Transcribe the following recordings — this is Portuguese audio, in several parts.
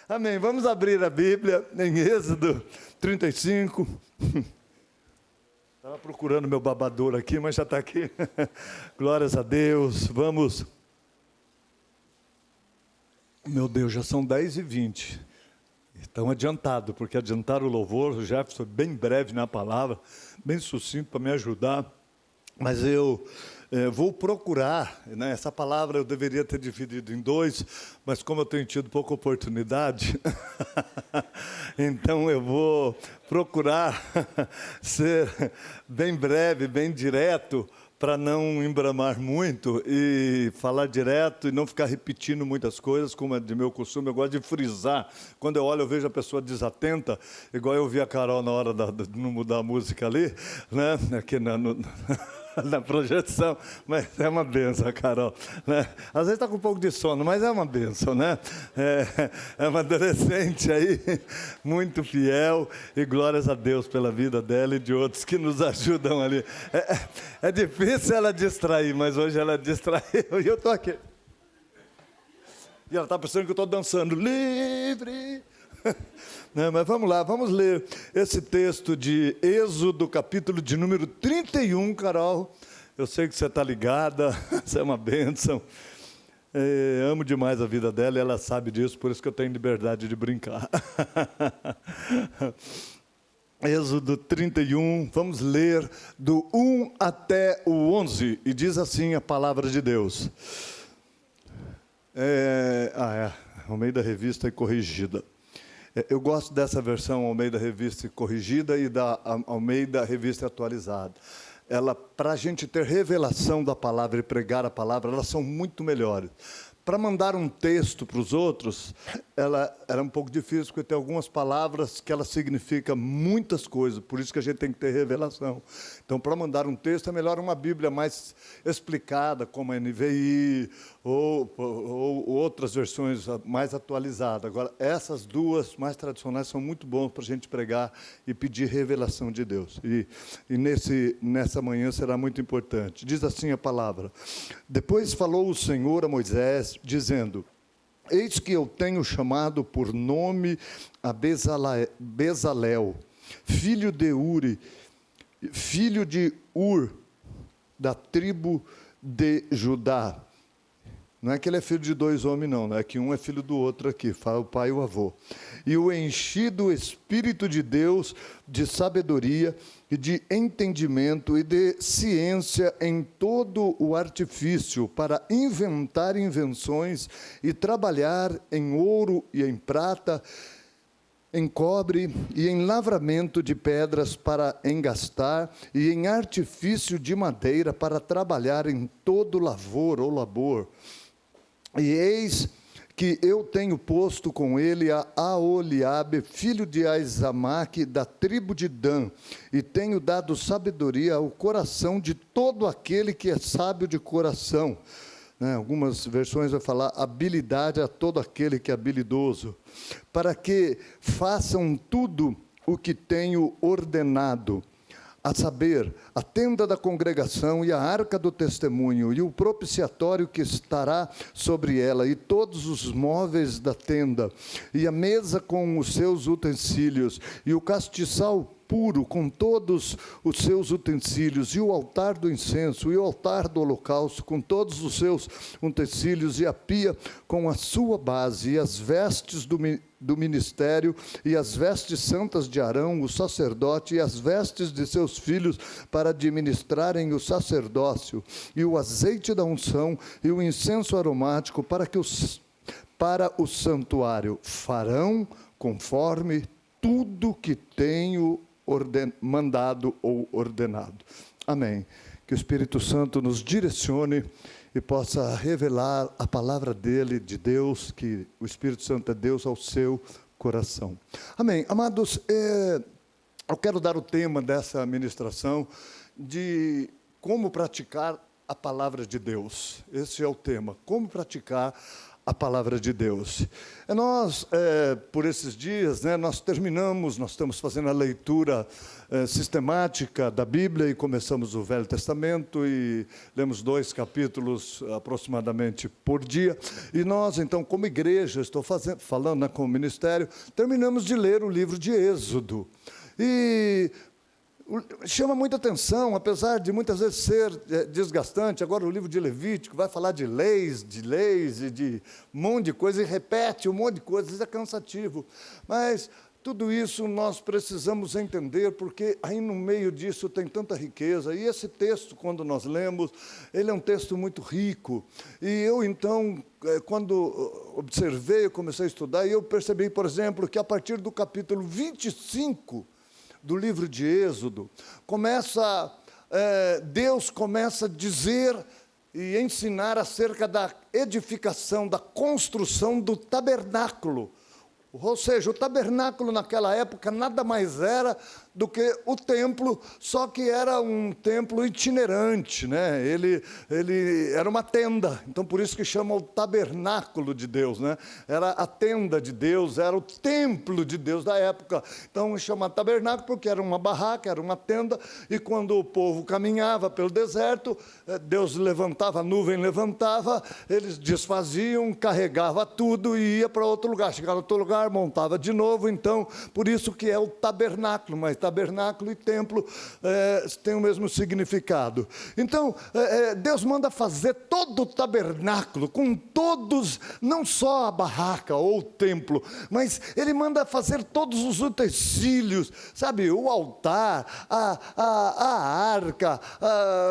Amém. Vamos abrir a Bíblia em Êxodo 35. Estava procurando meu babador aqui, mas já está aqui. Glórias a Deus. Vamos. Meu Deus, já são 10h20. Estão adiantado, porque adiantaram o louvor. O Jefferson foi bem breve na palavra, bem sucinto para me ajudar. Mas eu vou procurar, né? Essa palavra eu deveria ter dividido em dois, mas como eu tenho tido pouca oportunidade, então eu vou procurar ser bem breve, bem direto, para não embramar muito e falar direto e não ficar repetindo muitas coisas, como é de meu costume. Eu gosto de frisar. Quando eu olho, eu vejo a pessoa desatenta, igual eu vi a Carol na hora de não mudar a música ali, né? Aqui na projeção, mas é uma benção, Carol, né? Às vezes está com um pouco de sono, mas é uma benção, né? É uma adolescente aí, muito fiel, e glórias a Deus pela vida dela e de outros que nos ajudam ali. É difícil ela distrair, mas hoje ela distraiu e eu estou aqui. E ela está pensando que eu estou dançando livre. Não, mas vamos lá, vamos ler esse texto de Êxodo, capítulo de número 31, Carol. Eu sei que você está ligada, você é uma bênção. Amo demais a vida dela e ela sabe disso, por isso que eu tenho liberdade de brincar. Êxodo 31, vamos ler do 1 até o 11, e diz assim a palavra de Deus. Almeida Revista e Corrigida. Eu gosto dessa versão Almeida Revista Corrigida e da Almeida Revista Atualizada. Para a gente ter revelação da palavra e pregar a palavra, elas são muito melhores. Para mandar um texto para os outros, ela era um pouco difícil, porque tem algumas palavras que ela significa muitas coisas, por isso que a gente tem que ter revelação. Então, para mandar um texto, é melhor uma Bíblia mais explicada, como a NVI, ou outras versões mais atualizadas. Agora, essas duas mais tradicionais são muito bons para a gente pregar e pedir revelação de Deus. E nessa manhã será muito importante. Diz assim a palavra: Depois falou o Senhor a Moisés, dizendo: Eis que eu tenho chamado por nome a Bezalel, filho de Uri, filho de Ur, da tribo de Judá. Não é que ele é filho de dois homens, não é que um é filho do outro aqui, fala o pai e o avô. E o enchi do Espírito de Deus, de sabedoria e de entendimento e de ciência em todo o artifício, para inventar invenções e trabalhar em ouro e em prata, em cobre e em lavramento de pedras para engastar, e em artifício de madeira para trabalhar em todo lavor ou labor. E eis que eu tenho posto com ele a Aholiabe, filho de Aizamaque, da tribo de Dan, e tenho dado sabedoria ao coração de todo aquele que é sábio de coração. Algumas versões vão falar habilidade a todo aquele que é habilidoso, para que façam tudo o que tenho ordenado, a saber, a tenda da congregação e a arca do testemunho, e o propiciatório que estará sobre ela, e todos os móveis da tenda, e a mesa com os seus utensílios, e o castiçal puro com todos os seus utensílios, e o altar do incenso, e o altar do holocausto com todos os seus utensílios, e a pia com a sua base, e as vestes do ministério, e as vestes santas de Arão, o sacerdote, e as vestes de seus filhos para administrarem o sacerdócio, e o azeite da unção, e o incenso aromático para o santuário. Farão conforme tudo que tenho mandado ou ordenado. Amém. Que o Espírito Santo nos direcione e possa revelar a palavra dele, de Deus, que o Espírito Santo é Deus ao seu coração. Amém. Amados, eu quero dar o tema dessa ministração de como praticar a palavra de Deus. Esse é o tema. Como praticar a palavra de Deus. Nós, por esses dias, nós estamos fazendo a leitura sistemática da Bíblia e começamos o Velho Testamento e lemos 2 capítulos aproximadamente por dia. E nós, então, como igreja, estou falando com o ministério, terminamos de ler o livro de Êxodo. E chama muita atenção, apesar de muitas vezes ser desgastante. Agora o livro de Levítico vai falar de leis e de um monte de coisa, e repete um monte de coisas, isso é cansativo. Mas tudo isso nós precisamos entender, porque aí no meio disso tem tanta riqueza. E esse texto, quando nós lemos, ele é um texto muito rico. E eu, então, quando observei, eu comecei a estudar, e eu percebi, por exemplo, que a partir do capítulo 25, do livro de Êxodo, Deus começa a dizer e ensinar acerca da edificação, da construção do tabernáculo. Ou seja, o tabernáculo naquela época nada mais era do que o templo, só que era um templo itinerante, Ele era uma tenda, então por isso que chama o tabernáculo de Deus, Era a tenda de Deus, era o templo de Deus da época. Então chama tabernáculo porque era uma barraca, era uma tenda, e quando o povo caminhava pelo deserto, Deus levantava, a nuvem levantava, eles desfaziam, carregava tudo e ia para outro lugar, chegava a outro lugar, montava de novo. Então por isso que é o tabernáculo, mas tabernáculo e templo têm o mesmo significado. Então, Deus manda fazer todo o tabernáculo, com todos, não só a barraca ou o templo, mas Ele manda fazer todos os utensílios, sabe, o altar, a arca,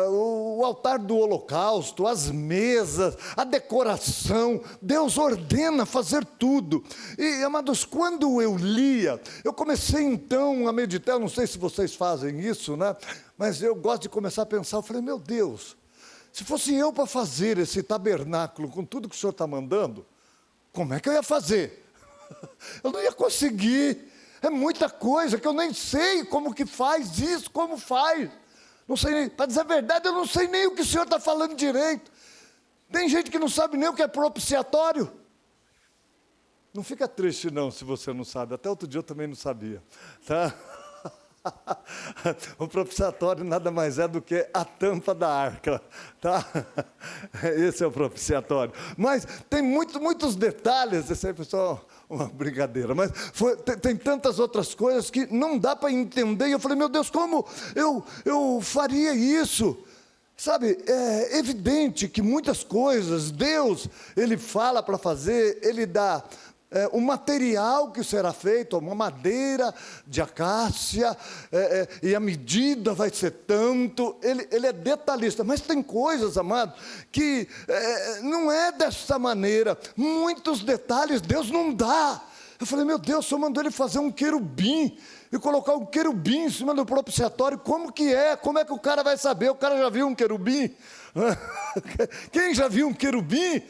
o altar do holocausto, as mesas, a decoração. Deus ordena fazer tudo. E, amados, quando eu lia, eu comecei então a meditar. Eu não sei se vocês fazem isso, mas eu gosto de começar a pensar. Eu falei, meu Deus, se fosse eu para fazer esse tabernáculo com tudo que o Senhor está mandando, como é que eu ia fazer? Eu não ia conseguir. É muita coisa que eu nem sei como que faz isso, como faz. Não sei, para dizer a verdade, eu não sei nem o que o Senhor está falando direito. Tem gente que não sabe nem o que é propiciatório. Não fica triste não, se você não sabe. Até outro dia eu também não sabia, tá? O propiciatório nada mais é do que a tampa da arca, tá? Esse é o propiciatório. Mas tem muitos detalhes. Esse aí foi só uma brincadeira, mas tem tantas outras coisas que não dá para entender. E eu falei, meu Deus, como eu faria isso? Sabe, é evidente que muitas coisas Deus, Ele fala para fazer, Ele dá o material que será feito, uma madeira de acácia, e a medida vai ser tanto. Ele é detalhista, mas tem coisas, amados, que não é dessa maneira. Muitos detalhes Deus não dá. Eu falei, meu Deus, o Senhor mandou Ele fazer um querubim e colocar um querubim em cima do propiciatório. Como que é? Como é que o cara vai saber? O cara já viu um querubim? Quem já viu um querubim?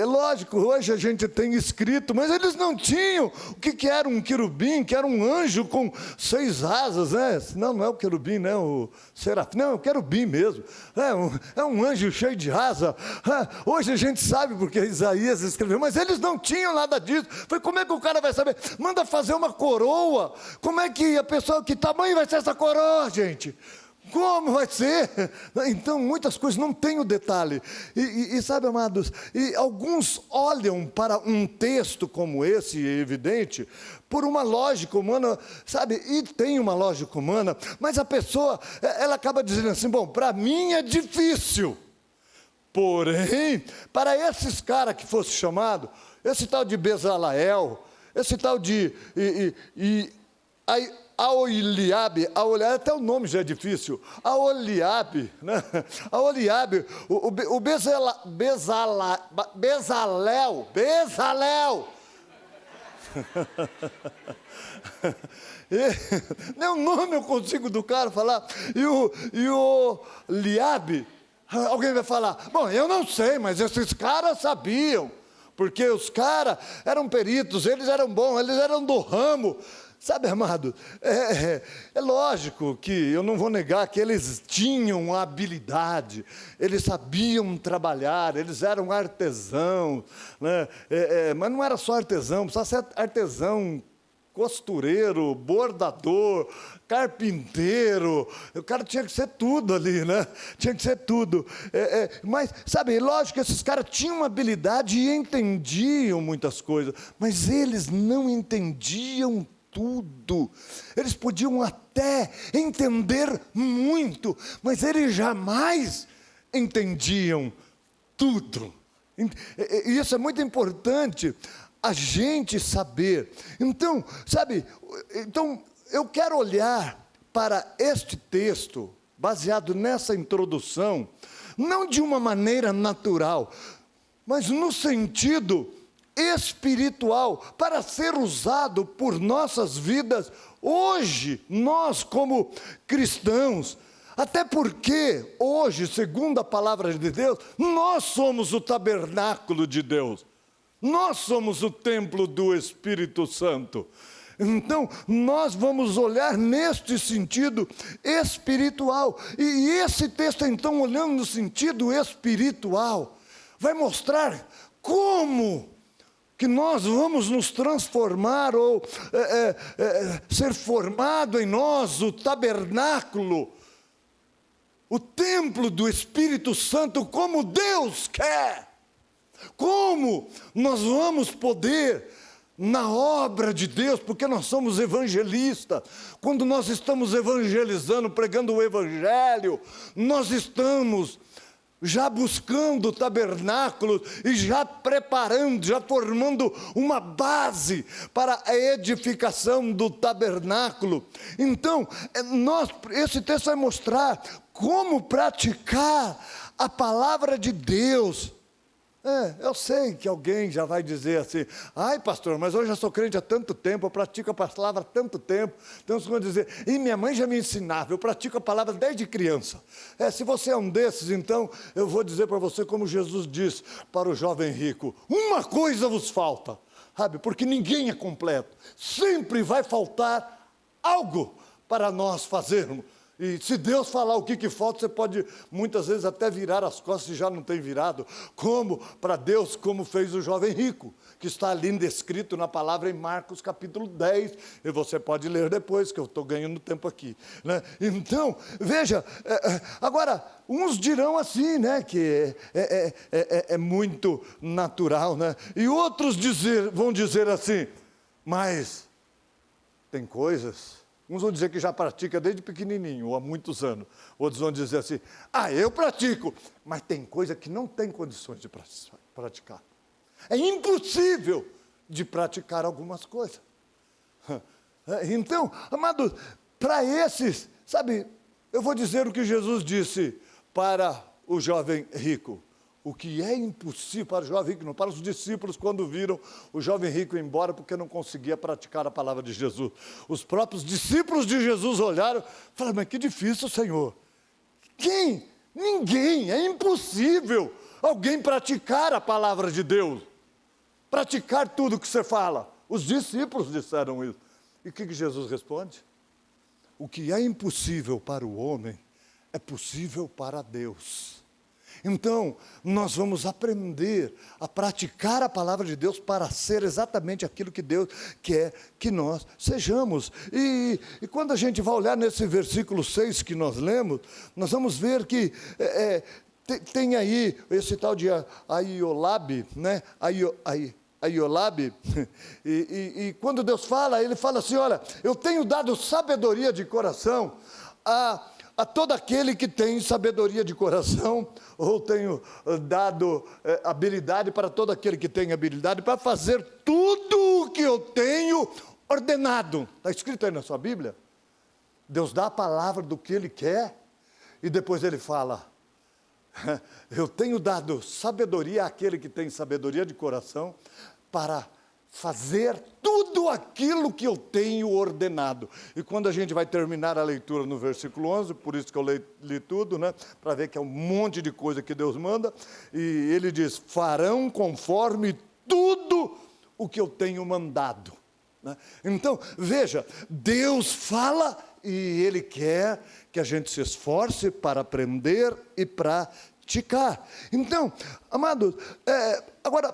Lógico, hoje a gente tem escrito, mas eles não tinham o que era um querubim, que era um anjo com 6 asas, não é o querubim, o serafim, não, é o querubim mesmo, é um anjo cheio de asa. Hoje a gente sabe porque Isaías escreveu, mas eles não tinham nada disso. Foi, como é que o cara vai saber? Manda fazer uma coroa. Como é que a pessoa, que tamanho vai ser essa coroa, gente? Como vai ser? Então, muitas coisas não tem o detalhe. E sabe, amados, e alguns olham para um texto como esse, é evidente, por uma lógica humana, sabe, e tem uma lógica humana, mas a pessoa, ela acaba dizendo assim, bom, para mim é difícil. Porém, para esses caras que fosse chamado, esse tal de Bezaleel, esse tal de Aholiabe, até o nome já é difícil. Aholiabe, Aholiabe, o Bezalel. Nem o nome eu consigo do cara falar. E o Liabe, alguém vai falar, bom, eu não sei, mas esses caras sabiam, porque os caras eram peritos, eles eram bons, eles eram do ramo. sabe, amado, é lógico que eu não vou negar que eles tinham habilidade, eles sabiam trabalhar, eles eram artesãos, né? Mas não era só artesão, precisava ser artesão, costureiro, bordador, carpinteiro, o cara tinha que ser tudo ali, né? Tinha que ser tudo. Mas, sabe, lógico que esses caras tinham habilidade e entendiam muitas coisas, mas eles não entendiam tudo. Eles podiam até entender muito, mas eles jamais entendiam tudo. E isso é muito importante, a gente saber. Então, sabe, eu quero olhar para este texto, baseado nessa introdução, não de uma maneira natural, mas no sentido espiritual, para ser usado por nossas vidas hoje, nós como cristãos. Até porque hoje, segundo a palavra de Deus, nós somos o tabernáculo de Deus. Nós somos o templo do Espírito Santo. Então, nós vamos olhar neste sentido espiritual. E esse texto, então, olhando no sentido espiritual, vai mostrar como que nós vamos nos transformar, ou ser formado em nós o tabernáculo, o templo do Espírito Santo, como Deus quer. Como nós vamos poder, na obra de Deus, porque nós somos evangelistas, quando nós estamos evangelizando, pregando o Evangelho, nós estamos já buscando tabernáculos e já preparando, já formando uma base para a edificação do tabernáculo. Então, esse texto vai mostrar como praticar a palavra de Deus. Eu sei que alguém já vai dizer assim: ai, pastor, mas eu já sou crente há tanto tempo, eu pratico a palavra há tanto tempo. Então você vai dizer: e minha mãe já me ensinava, eu pratico a palavra desde criança. Se você é um desses, então eu vou dizer para você como Jesus disse para o jovem rico: uma coisa vos falta, sabe, porque ninguém é completo, sempre vai faltar algo para nós fazermos. E se Deus falar o que falta, você pode muitas vezes até virar as costas se já não tem virado, como para Deus, como fez o jovem rico, que está ali descrito na palavra em Marcos capítulo 10, e você pode ler depois, que eu estou ganhando tempo aqui, né? Então, veja, agora, uns dirão assim, né, que é muito natural, né? E outros vão dizer assim: mas tem coisas. Uns vão dizer que já pratica desde pequenininho, ou há muitos anos. Outros vão dizer assim: eu pratico, mas tem coisa que não tem condições de praticar. É impossível de praticar algumas coisas. Então, amados, para esses, sabe, eu vou dizer o que Jesus disse para o jovem rico. O que é impossível para o jovem rico, não para os discípulos quando viram o jovem rico ir embora porque não conseguia praticar a palavra de Jesus. Os próprios discípulos de Jesus olharam e falaram: mas que difícil, Senhor. Quem? Ninguém, é impossível alguém praticar a palavra de Deus. Praticar tudo o que você fala. Os discípulos disseram isso. E o que Jesus responde? O que é impossível para o homem é possível para Deus. Então, nós vamos aprender a praticar a palavra de Deus para ser exatamente aquilo que Deus quer que nós sejamos. E quando a gente vai olhar nesse versículo 6 que nós lemos, nós vamos ver que tem aí esse tal de Aiolabe, né? Aiolabe, e quando Deus fala, Ele fala assim: olha, eu tenho dado sabedoria de coração a todo aquele que tem sabedoria de coração, ou tenho dado habilidade para todo aquele que tem habilidade, para fazer tudo o que eu tenho ordenado. Está escrito aí na sua Bíblia? Deus dá a palavra do que Ele quer, e depois Ele fala: eu tenho dado sabedoria àquele que tem sabedoria de coração, para fazer tudo aquilo que eu tenho ordenado. E quando a gente vai terminar a leitura no versículo 11, por isso que eu li tudo, né, para ver que é um monte de coisa que Deus manda, e Ele diz: farão conforme tudo o que eu tenho mandado. né? Então, veja, Deus fala e Ele quer que a gente se esforce para aprender e praticar. Então, amados, agora,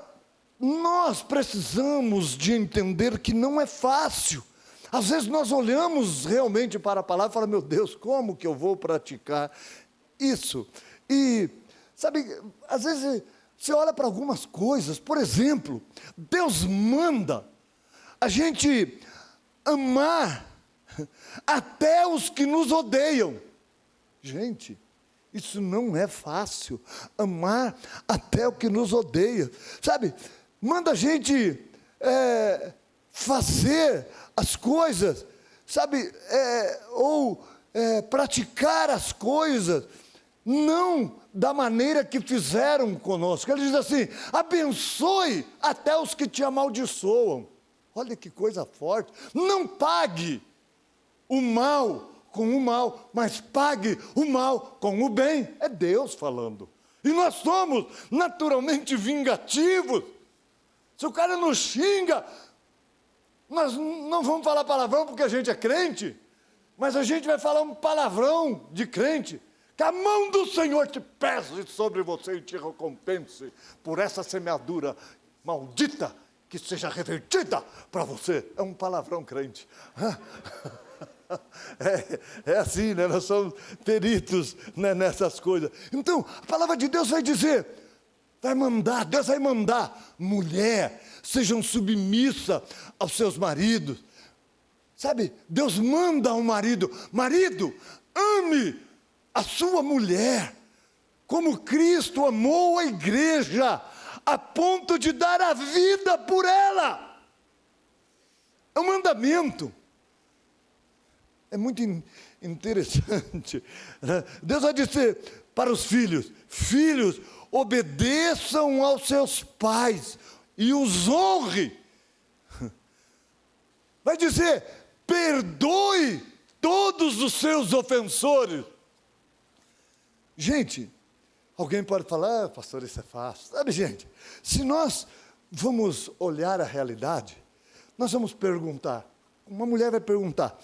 nós precisamos de entender que não é fácil. Às vezes nós olhamos realmente para a palavra e falamos, meu Deus, como que eu vou praticar isso? E, sabe, às vezes você olha para algumas coisas, por exemplo, Deus manda a gente amar até os que nos odeiam. Gente, isso não é fácil, amar até o que nos odeia. Sabe, manda a gente fazer as coisas, sabe, praticar as coisas, não da maneira que fizeram conosco. Ele diz assim, abençoe até os que te amaldiçoam. Olha que coisa forte. Não pague o mal com o mal, mas pague o mal com o bem. É Deus falando. E nós somos naturalmente vingativos. Se o cara nos xinga, nós não vamos falar palavrão porque a gente é crente, mas a gente vai falar um palavrão de crente. Que a mão do Senhor te pese sobre você e te recompense por essa semeadura maldita que seja revertida para você. É um palavrão crente. É assim, né? Nós somos peritos, né, nessas coisas. Então, a palavra de Deus vai dizer, Deus vai mandar, mulher, sejam submissa aos seus maridos. Sabe, Deus manda ao marido, ame a sua mulher, como Cristo amou a igreja, a ponto de dar a vida por ela. É um mandamento. É muito interessante, né? Deus vai dizer para os filhos, filhos, obedeçam aos seus pais e os honre. Vai dizer, perdoe todos os seus ofensores. Gente, alguém pode falar, pastor, isso é fácil. Sabe, gente, se nós vamos olhar a realidade, nós vamos perguntar, uma mulher vai perguntar,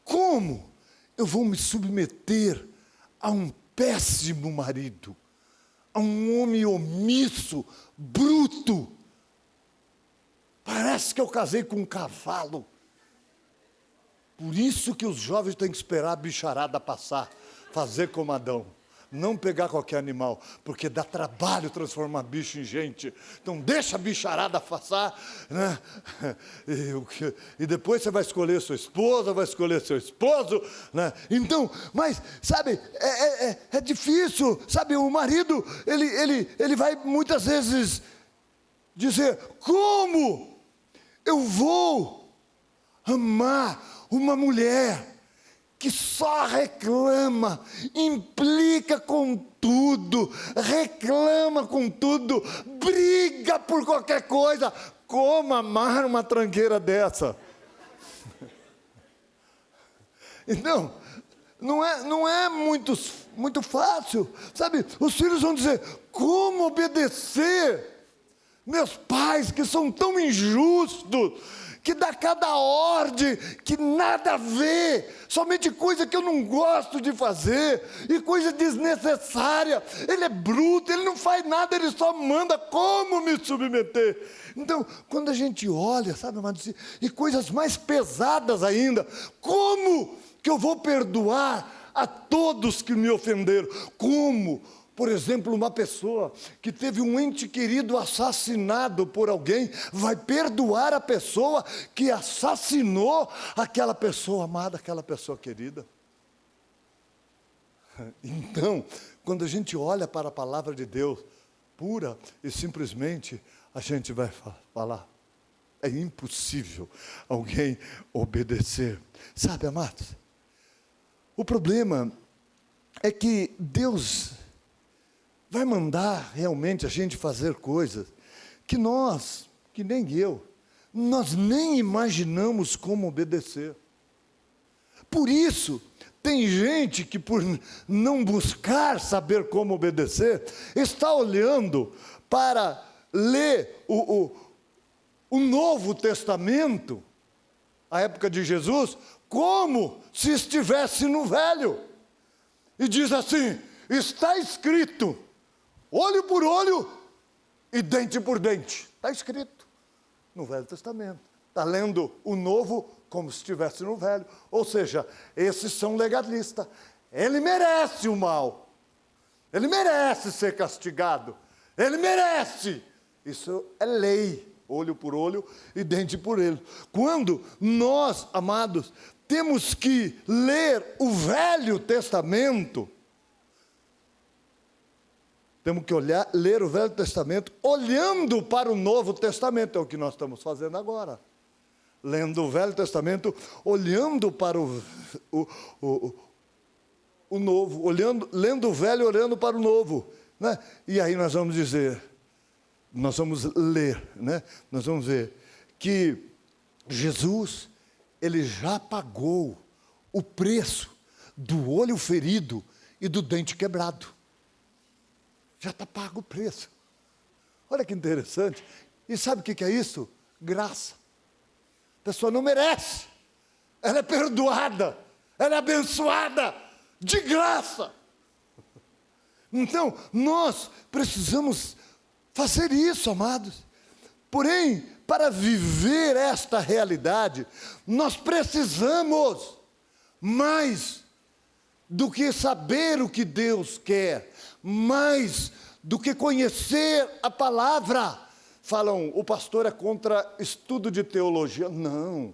como eu vou me submeter a um péssimo marido, a um homem omisso, bruto? Parece que eu casei com um cavalo. Por isso que os jovens têm que esperar a bicharada passar, fazer como Adão. Não pegar qualquer animal, porque dá trabalho transformar bicho em gente. Então deixa a bicharada passar, né? E depois você vai escolher sua esposa, vai escolher seu esposo, né? Então, mas, sabe, é difícil, sabe, o marido, ele vai muitas vezes dizer, como eu vou amar uma mulher que só reclama, implica com tudo, reclama com tudo, briga por qualquer coisa? Como amar uma tranqueira dessa? Então, não é muito fácil, sabe? Os filhos vão dizer, como obedecer meus pais que são tão injustos, que dá cada ordem, que nada a ver, somente coisa que eu não gosto de fazer, e coisa desnecessária. Ele é bruto, ele não faz nada, ele só manda como me submeter. Então, quando a gente olha, sabe, amados, e coisas mais pesadas ainda, como que eu vou perdoar a todos que me ofenderam? Como? Por exemplo, uma pessoa que teve um ente querido assassinado por alguém, vai perdoar a pessoa que assassinou aquela pessoa amada, aquela pessoa querida? Então, quando a gente olha para a palavra de Deus, pura e simplesmente, a gente vai falar, é impossível alguém obedecer. Sabe, amados, o problema é que Deus vai mandar realmente a gente fazer coisas que nós, que nem eu, nós nem imaginamos como obedecer. Por isso, tem gente que por não buscar saber como obedecer, está olhando para ler o Novo Testamento a época de Jesus, como se estivesse no velho. E diz assim: está escrito, olho por olho e dente por dente. Está escrito no Velho Testamento. Está lendo o Novo como se estivesse no Velho. Ou seja, esses são legalistas. Ele merece o mal. Ele merece ser castigado. Ele merece. Isso é lei. Olho por olho e dente por ele. Quando nós, amados, temos que ler o Velho Testamento, temos que ler o Velho Testamento olhando para o Novo Testamento. É o que nós estamos fazendo agora. Lendo o Velho Testamento, olhando para o Novo, lendo o Velho, olhando para o Novo, né? E aí nós vamos dizer, nós vamos ler, né? Nós vamos ver que Jesus, ele já pagou o preço do olho ferido e do dente quebrado. Já está pago o preço. Olha que interessante. E sabe o que é isso? Graça. A pessoa não merece. Ela é perdoada. Ela é abençoada. De graça. Então, nós precisamos fazer isso, amados. Porém, para viver esta realidade, nós precisamos mais do que saber o que Deus quer, mais do que conhecer a palavra. Falam, o pastor é contra estudo de teologia. Não,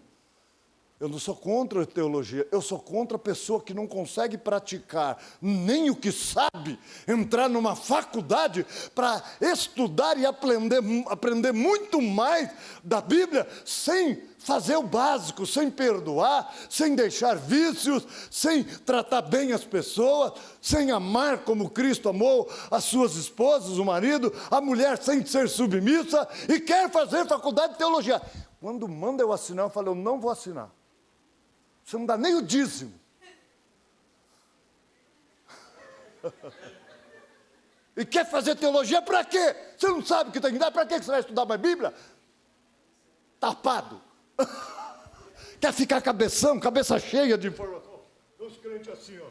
eu não sou contra a teologia, eu sou contra a pessoa que não consegue praticar nem o que sabe, entrar numa faculdade para estudar e aprender muito mais da Bíblia, sem fazer o básico, sem perdoar, sem deixar vícios, sem tratar bem as pessoas, sem amar como Cristo amou as suas esposas, o marido, a mulher sem ser submissa, e quer fazer faculdade de teologia. Quando manda eu assinar, eu falo, eu não vou assinar. Você não dá nem o dízimo. E quer fazer teologia para quê? Você não sabe o que tem que dar, para que você vai estudar mais Bíblia? Tapado. Quer ficar cabeção, cabeça cheia de informação. Os crentes assim, ó.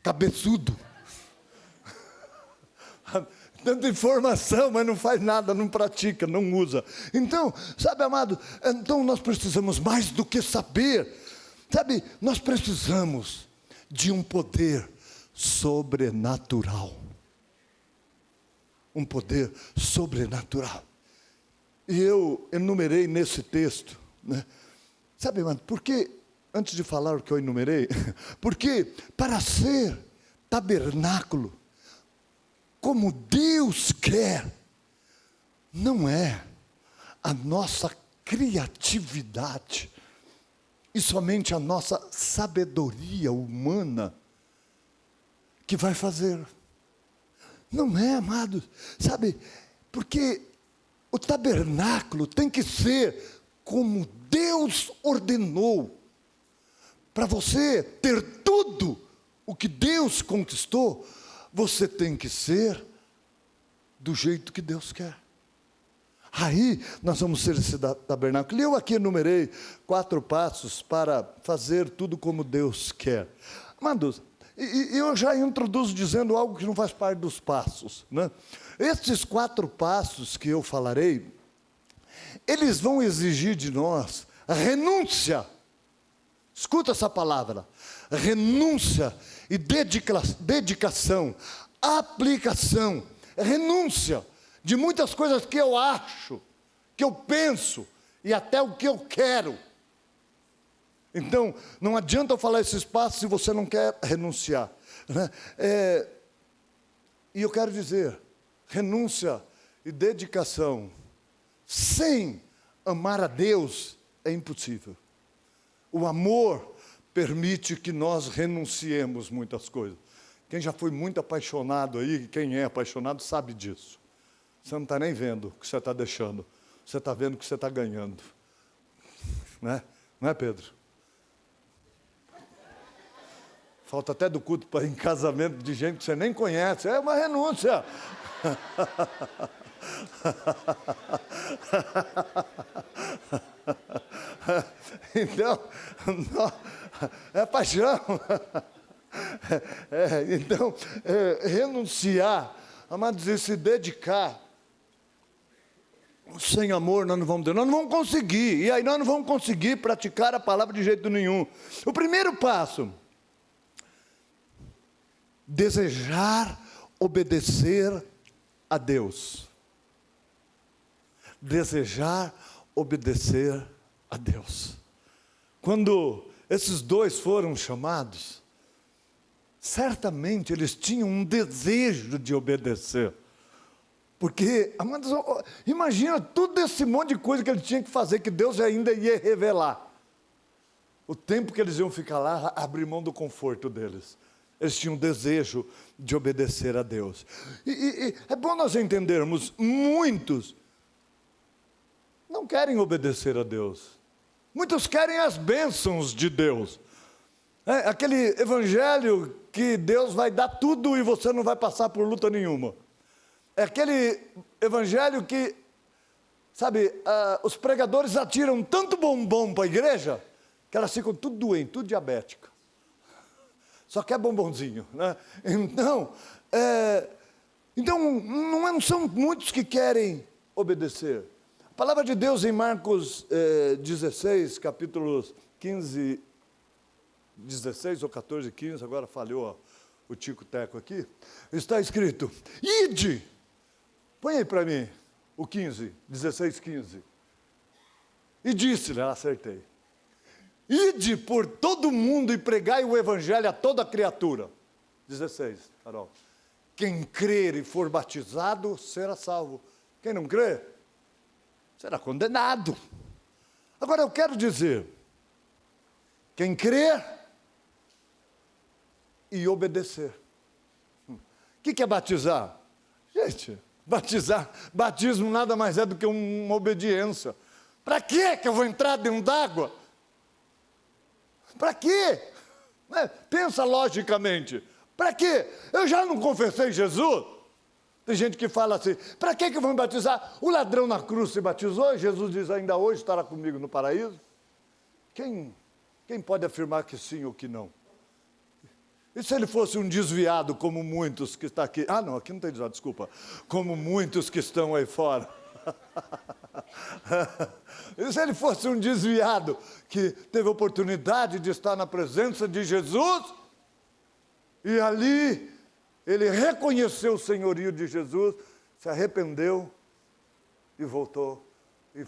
Cabeçudo. Tanta informação, mas não faz nada, não pratica, não usa. Então, sabe, amado, então nós precisamos mais do que saber. Sabe, nós precisamos de um poder sobrenatural. Um poder sobrenatural. E eu enumerei nesse texto, né? Sabe, mano, porque, antes de falar o que eu enumerei, porque para ser tabernáculo, como Deus quer, não é a nossa criatividade, e somente a nossa sabedoria humana que vai fazer. Não é, amados, sabe, porque o tabernáculo tem que ser como Deus ordenou. Para você ter tudo o que Deus conquistou, você tem que ser do jeito que Deus quer. Aí nós vamos ser esse tabernáculo. E eu aqui enumerei 4 passos para fazer tudo como Deus quer. Amados, e eu já introduzo dizendo algo que não faz parte dos passos, né? Esses 4 passos que eu falarei, eles vão exigir de nós renúncia. Escuta essa palavra: renúncia e dedicação, aplicação, renúncia de muitas coisas que eu acho, que eu penso e até o que eu quero. Então, não adianta eu falar esses passos se você não quer renunciar, né? E eu quero dizer, renúncia e dedicação sem amar a Deus é impossível. O amor permite que nós renunciemos muitas coisas. Quem já foi muito apaixonado aí, quem é apaixonado sabe disso. Você não está nem vendo o que você está deixando, você está vendo o que você está ganhando, né? Não é, Pedro? Falta até do culto para ir em casamento de gente que você nem conhece. É uma renúncia. Então, é paixão. Então, renunciar, amados, e se dedicar. Sem amor nós não vamos ter, nós não vamos conseguir. E aí nós não vamos conseguir praticar a palavra de jeito nenhum. O primeiro passo: desejar obedecer a Deus. Desejar obedecer a Deus. Quando esses dois foram chamados, certamente eles tinham um desejo de obedecer. Porque, amados, imagina todo esse monte de coisa que ele tinha que fazer, que Deus ainda ia revelar. O tempo que eles iam ficar lá, abrir mão do conforto deles. Eles tinham desejo de obedecer a Deus. E é bom nós entendermos, muitos não querem obedecer a Deus. Muitos querem as bênçãos de Deus. Aquele evangelho que Deus vai dar tudo e você não vai passar por luta nenhuma. É aquele evangelho que, sabe, os pregadores atiram tanto bombom para a igreja, que elas ficam tudo doentes, tudo diabéticas. Só quer bombonzinho, né? Então, não são muitos que querem obedecer. A palavra de Deus em Marcos 16, capítulos 15, 16 ou 14, 15, agora falhou o tico-teco aqui, está escrito: ide. Põe aí para mim o 15, 16, 15. E disse-lhe, acertei: ide por todo mundo e pregai o evangelho a toda criatura. 16, Carol. Quem crer e for batizado, será salvo. Quem não crer, será condenado. Agora eu quero dizer, quem crer e obedecer. O que é batizar? Gente, batismo nada mais é do que uma obediência. Para que eu vou entrar dentro d'água? Para quê? Pensa logicamente. Para quê? Eu já não confessei Jesus? Tem gente que fala assim: para que eu vou me batizar? O ladrão na cruz se batizou e Jesus diz: ainda hoje estará comigo no paraíso. Quem pode afirmar que sim ou que não? E se ele fosse um desviado, como muitos que estão aqui? Ah, não, aqui não tem desviado, desculpa. Como muitos que estão aí fora. E se ele fosse um desviado, que teve oportunidade de estar na presença de Jesus, e ali ele reconheceu o senhorio de Jesus, se arrependeu e voltou, e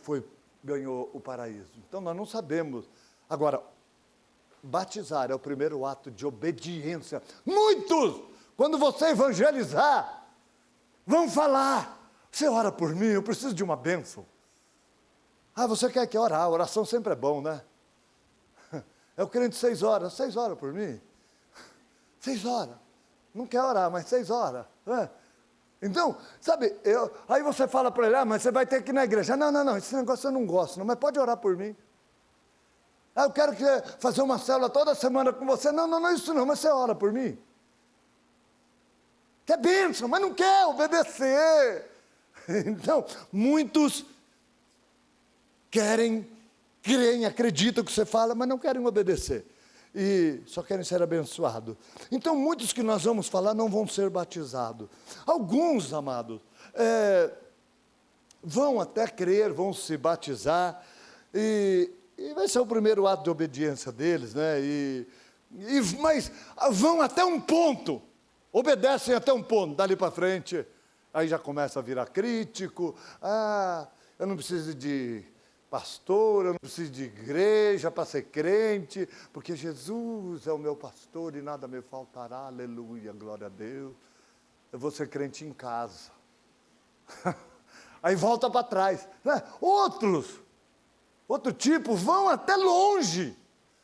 ganhou o paraíso. Então nós não sabemos. Agora, batizar é o primeiro ato de obediência. Muitos, quando você evangelizar, vão falar: você ora por mim, eu preciso de uma bênção. Ah, você quer que orar? A oração sempre é bom, né? É o crente 6 horas. 6 horas por mim? 6 horas. Não quer orar, mas 6 horas. Né? Então, sabe, aí você fala para ele: mas você vai ter que ir na igreja. Não, esse negócio eu não gosto, não, mas pode orar por mim. Ah, eu quero fazer uma célula toda semana com você. Não, isso não, mas você ora por mim. Quer bênção, mas não quer obedecer. Então, muitos creem, acreditam que você fala, mas não querem obedecer. E só querem ser abençoados. Então, muitos que nós vamos falar não vão ser batizados. Alguns, amados, vão até crer, vão se batizar, e vai ser o primeiro ato de obediência deles, né? Mas vão até um ponto, obedecem até um ponto, dali para frente, aí já começa a virar crítico. Eu não preciso de pastor, eu não preciso de igreja para ser crente, porque Jesus é o meu pastor e nada me faltará, aleluia, glória a Deus. Eu vou ser crente em casa. Aí volta para trás, né? Outro tipo, vão até longe,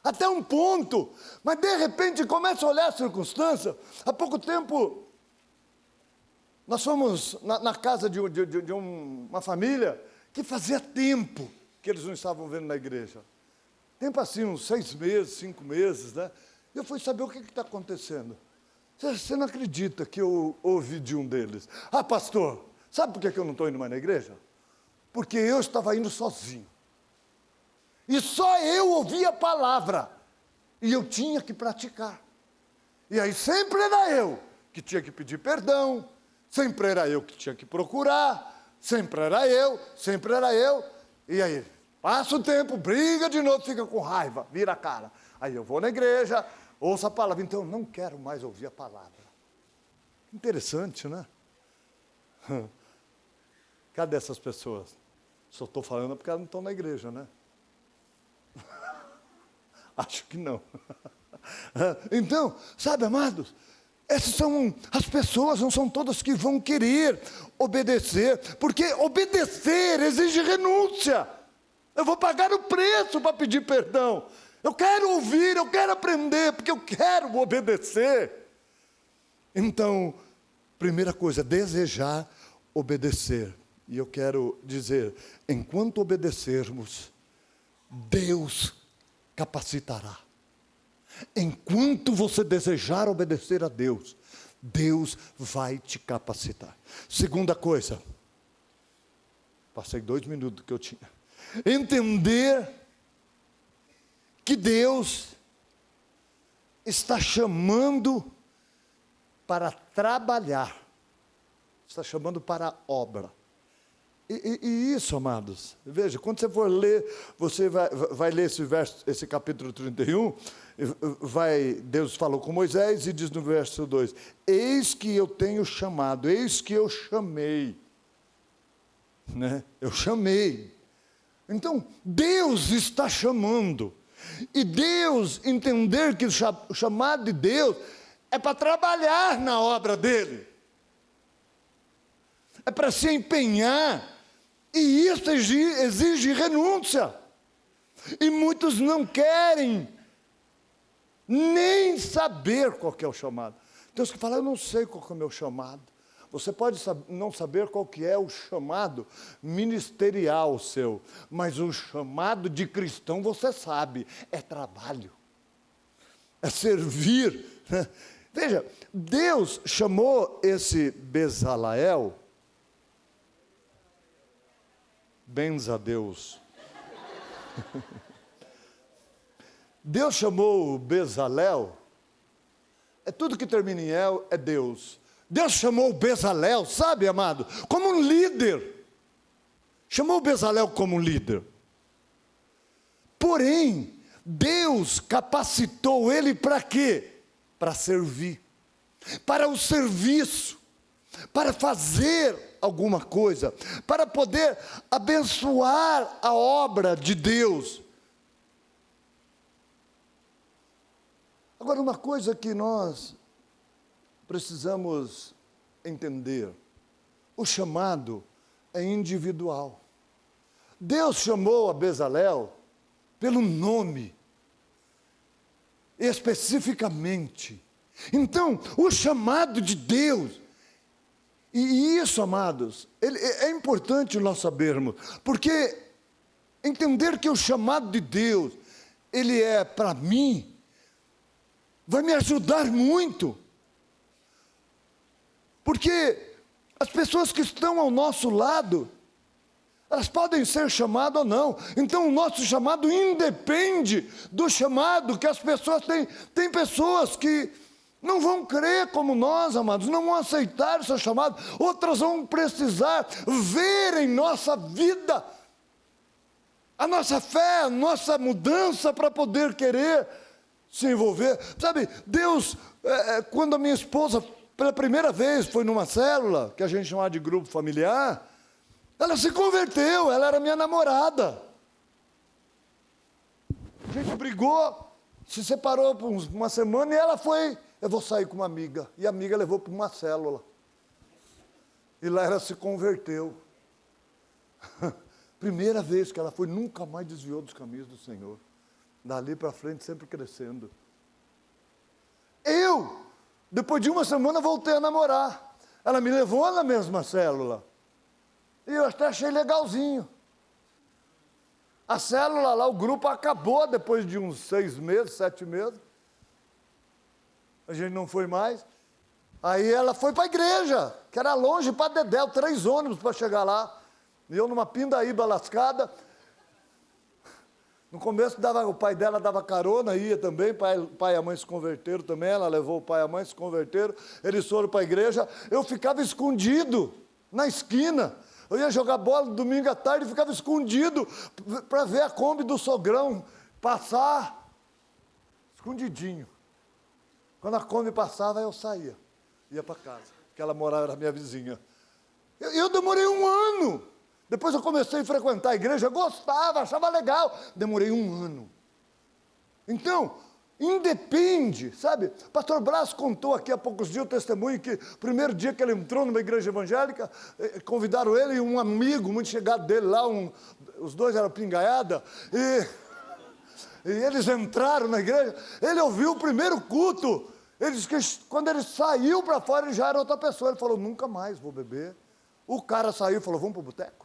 até um ponto, mas de repente começa a olhar a circunstância. Há pouco tempo, nós fomos na casa de uma família que fazia tempo que eles não estavam vendo na igreja. Tempo assim, uns 6 meses, 5 meses, né? E eu fui saber o que está acontecendo. Você não acredita que eu ouvi de um deles: pastor, sabe por que eu não estou indo mais na igreja? Porque eu estava indo sozinho. E só eu ouvia a palavra. E eu tinha que praticar. E aí sempre era eu que tinha que pedir perdão, sempre era eu que tinha que procurar, sempre era eu. E aí, passa o tempo, briga de novo, fica com raiva, vira a cara. Aí eu vou na igreja, ouço a palavra, então eu não quero mais ouvir a palavra. Interessante, né? Cadê essas pessoas? Só estou falando porque elas não estão na igreja, né? Acho que não. Então, sabe, amados, essas são as pessoas, não são todas que vão querer obedecer, porque obedecer exige renúncia. Eu vou pagar o preço para pedir perdão. Eu quero ouvir, eu quero aprender, porque eu quero obedecer. Então, primeira coisa, desejar obedecer. E eu quero dizer, enquanto obedecermos, Deus capacitará. Enquanto você desejar obedecer a Deus, Deus vai te capacitar. Segunda coisa, passei 2 minutos que eu tinha. Entender que Deus está chamando para trabalhar, está chamando para a obra. E isso, amados, veja, quando você for ler, você vai ler esse capítulo 31, Deus falou com Moisés e diz no verso 2, eis que eu tenho chamado, eis que eu chamei, né? Eu chamei. Então, Deus está chamando, e Deus, entender que o chamado de Deus é para trabalhar na obra dEle, é para se empenhar, e isso exige renúncia, e muitos não querem nem saber qual que é o chamado. Deus que fala, eu não sei qual que é o meu chamado. Você pode não saber qual que é o chamado ministerial seu, mas o chamado de cristão você sabe, é trabalho, é servir. Veja, Deus chamou esse Bezaleel, benza a Deus. Deus chamou o Bezaleel, é tudo que termina em El, é Deus. Deus chamou o Bezaleel, sabe, amado, como um líder. Chamou o Bezaleel como um líder. Porém, Deus capacitou ele para quê? Para servir, para o serviço, para fazer alguma coisa, para poder abençoar a obra de Deus. Agora, uma coisa que nós precisamos entender, o chamado é individual. Deus chamou a Bezaleel pelo nome, especificamente. Então, o chamado de Deus, e isso, amados, é importante nós sabermos, porque entender que o chamado de Deus, ele é para mim, vai me ajudar muito, porque as pessoas que estão ao nosso lado, elas podem ser chamadas ou não, então o nosso chamado independe do chamado que as pessoas têm. Tem pessoas que não vão crer como nós, amados, não vão aceitar o seu chamado, outras vão precisar ver em nossa vida a nossa fé, a nossa mudança para poder querer se envolver. Sabe, Deus, quando a minha esposa, pela primeira vez, foi numa célula, que a gente chamava de grupo familiar, ela se converteu, ela era minha namorada. A gente brigou, se separou por uma semana e ela foi, eu vou sair com uma amiga. E a amiga levou para uma célula. E lá ela se converteu. Primeira vez que ela foi, nunca mais desviou dos caminhos do Senhor. Dali para frente, sempre crescendo. Eu, depois de uma semana, voltei a namorar. Ela me levou na mesma célula. E eu até achei legalzinho. A célula lá, o grupo acabou depois de uns 6 meses, 7 meses. A gente não foi mais. Aí ela foi para a igreja, que era longe para Dedéu, 3 ônibus para chegar lá. E eu numa pindaíba lascada. No começo, o pai dela dava carona, ia também, pai e a mãe se converteram também, ela levou o pai e a mãe, se converteram, eles foram para a igreja, eu ficava escondido, na esquina, eu ia jogar bola domingo à tarde, ficava escondido, para ver a Kombi do sogrão passar, escondidinho. Quando a Kombi passava, eu saía, ia para casa, porque ela morava, era minha vizinha. Eu demorei 1 ano. Depois eu comecei a frequentar a igreja, gostava, achava legal. Demorei 1 ano. Então, independe, sabe? Pastor Brás contou aqui há poucos dias o testemunho que o primeiro dia que ele entrou numa igreja evangélica, convidaram ele e um amigo muito chegado dele lá, os dois eram pingaiada, e eles entraram na igreja, ele ouviu o primeiro culto. Ele disse que quando ele saiu para fora, ele já era outra pessoa. Ele falou, nunca mais vou beber. O cara saiu e falou, vamos para o boteco?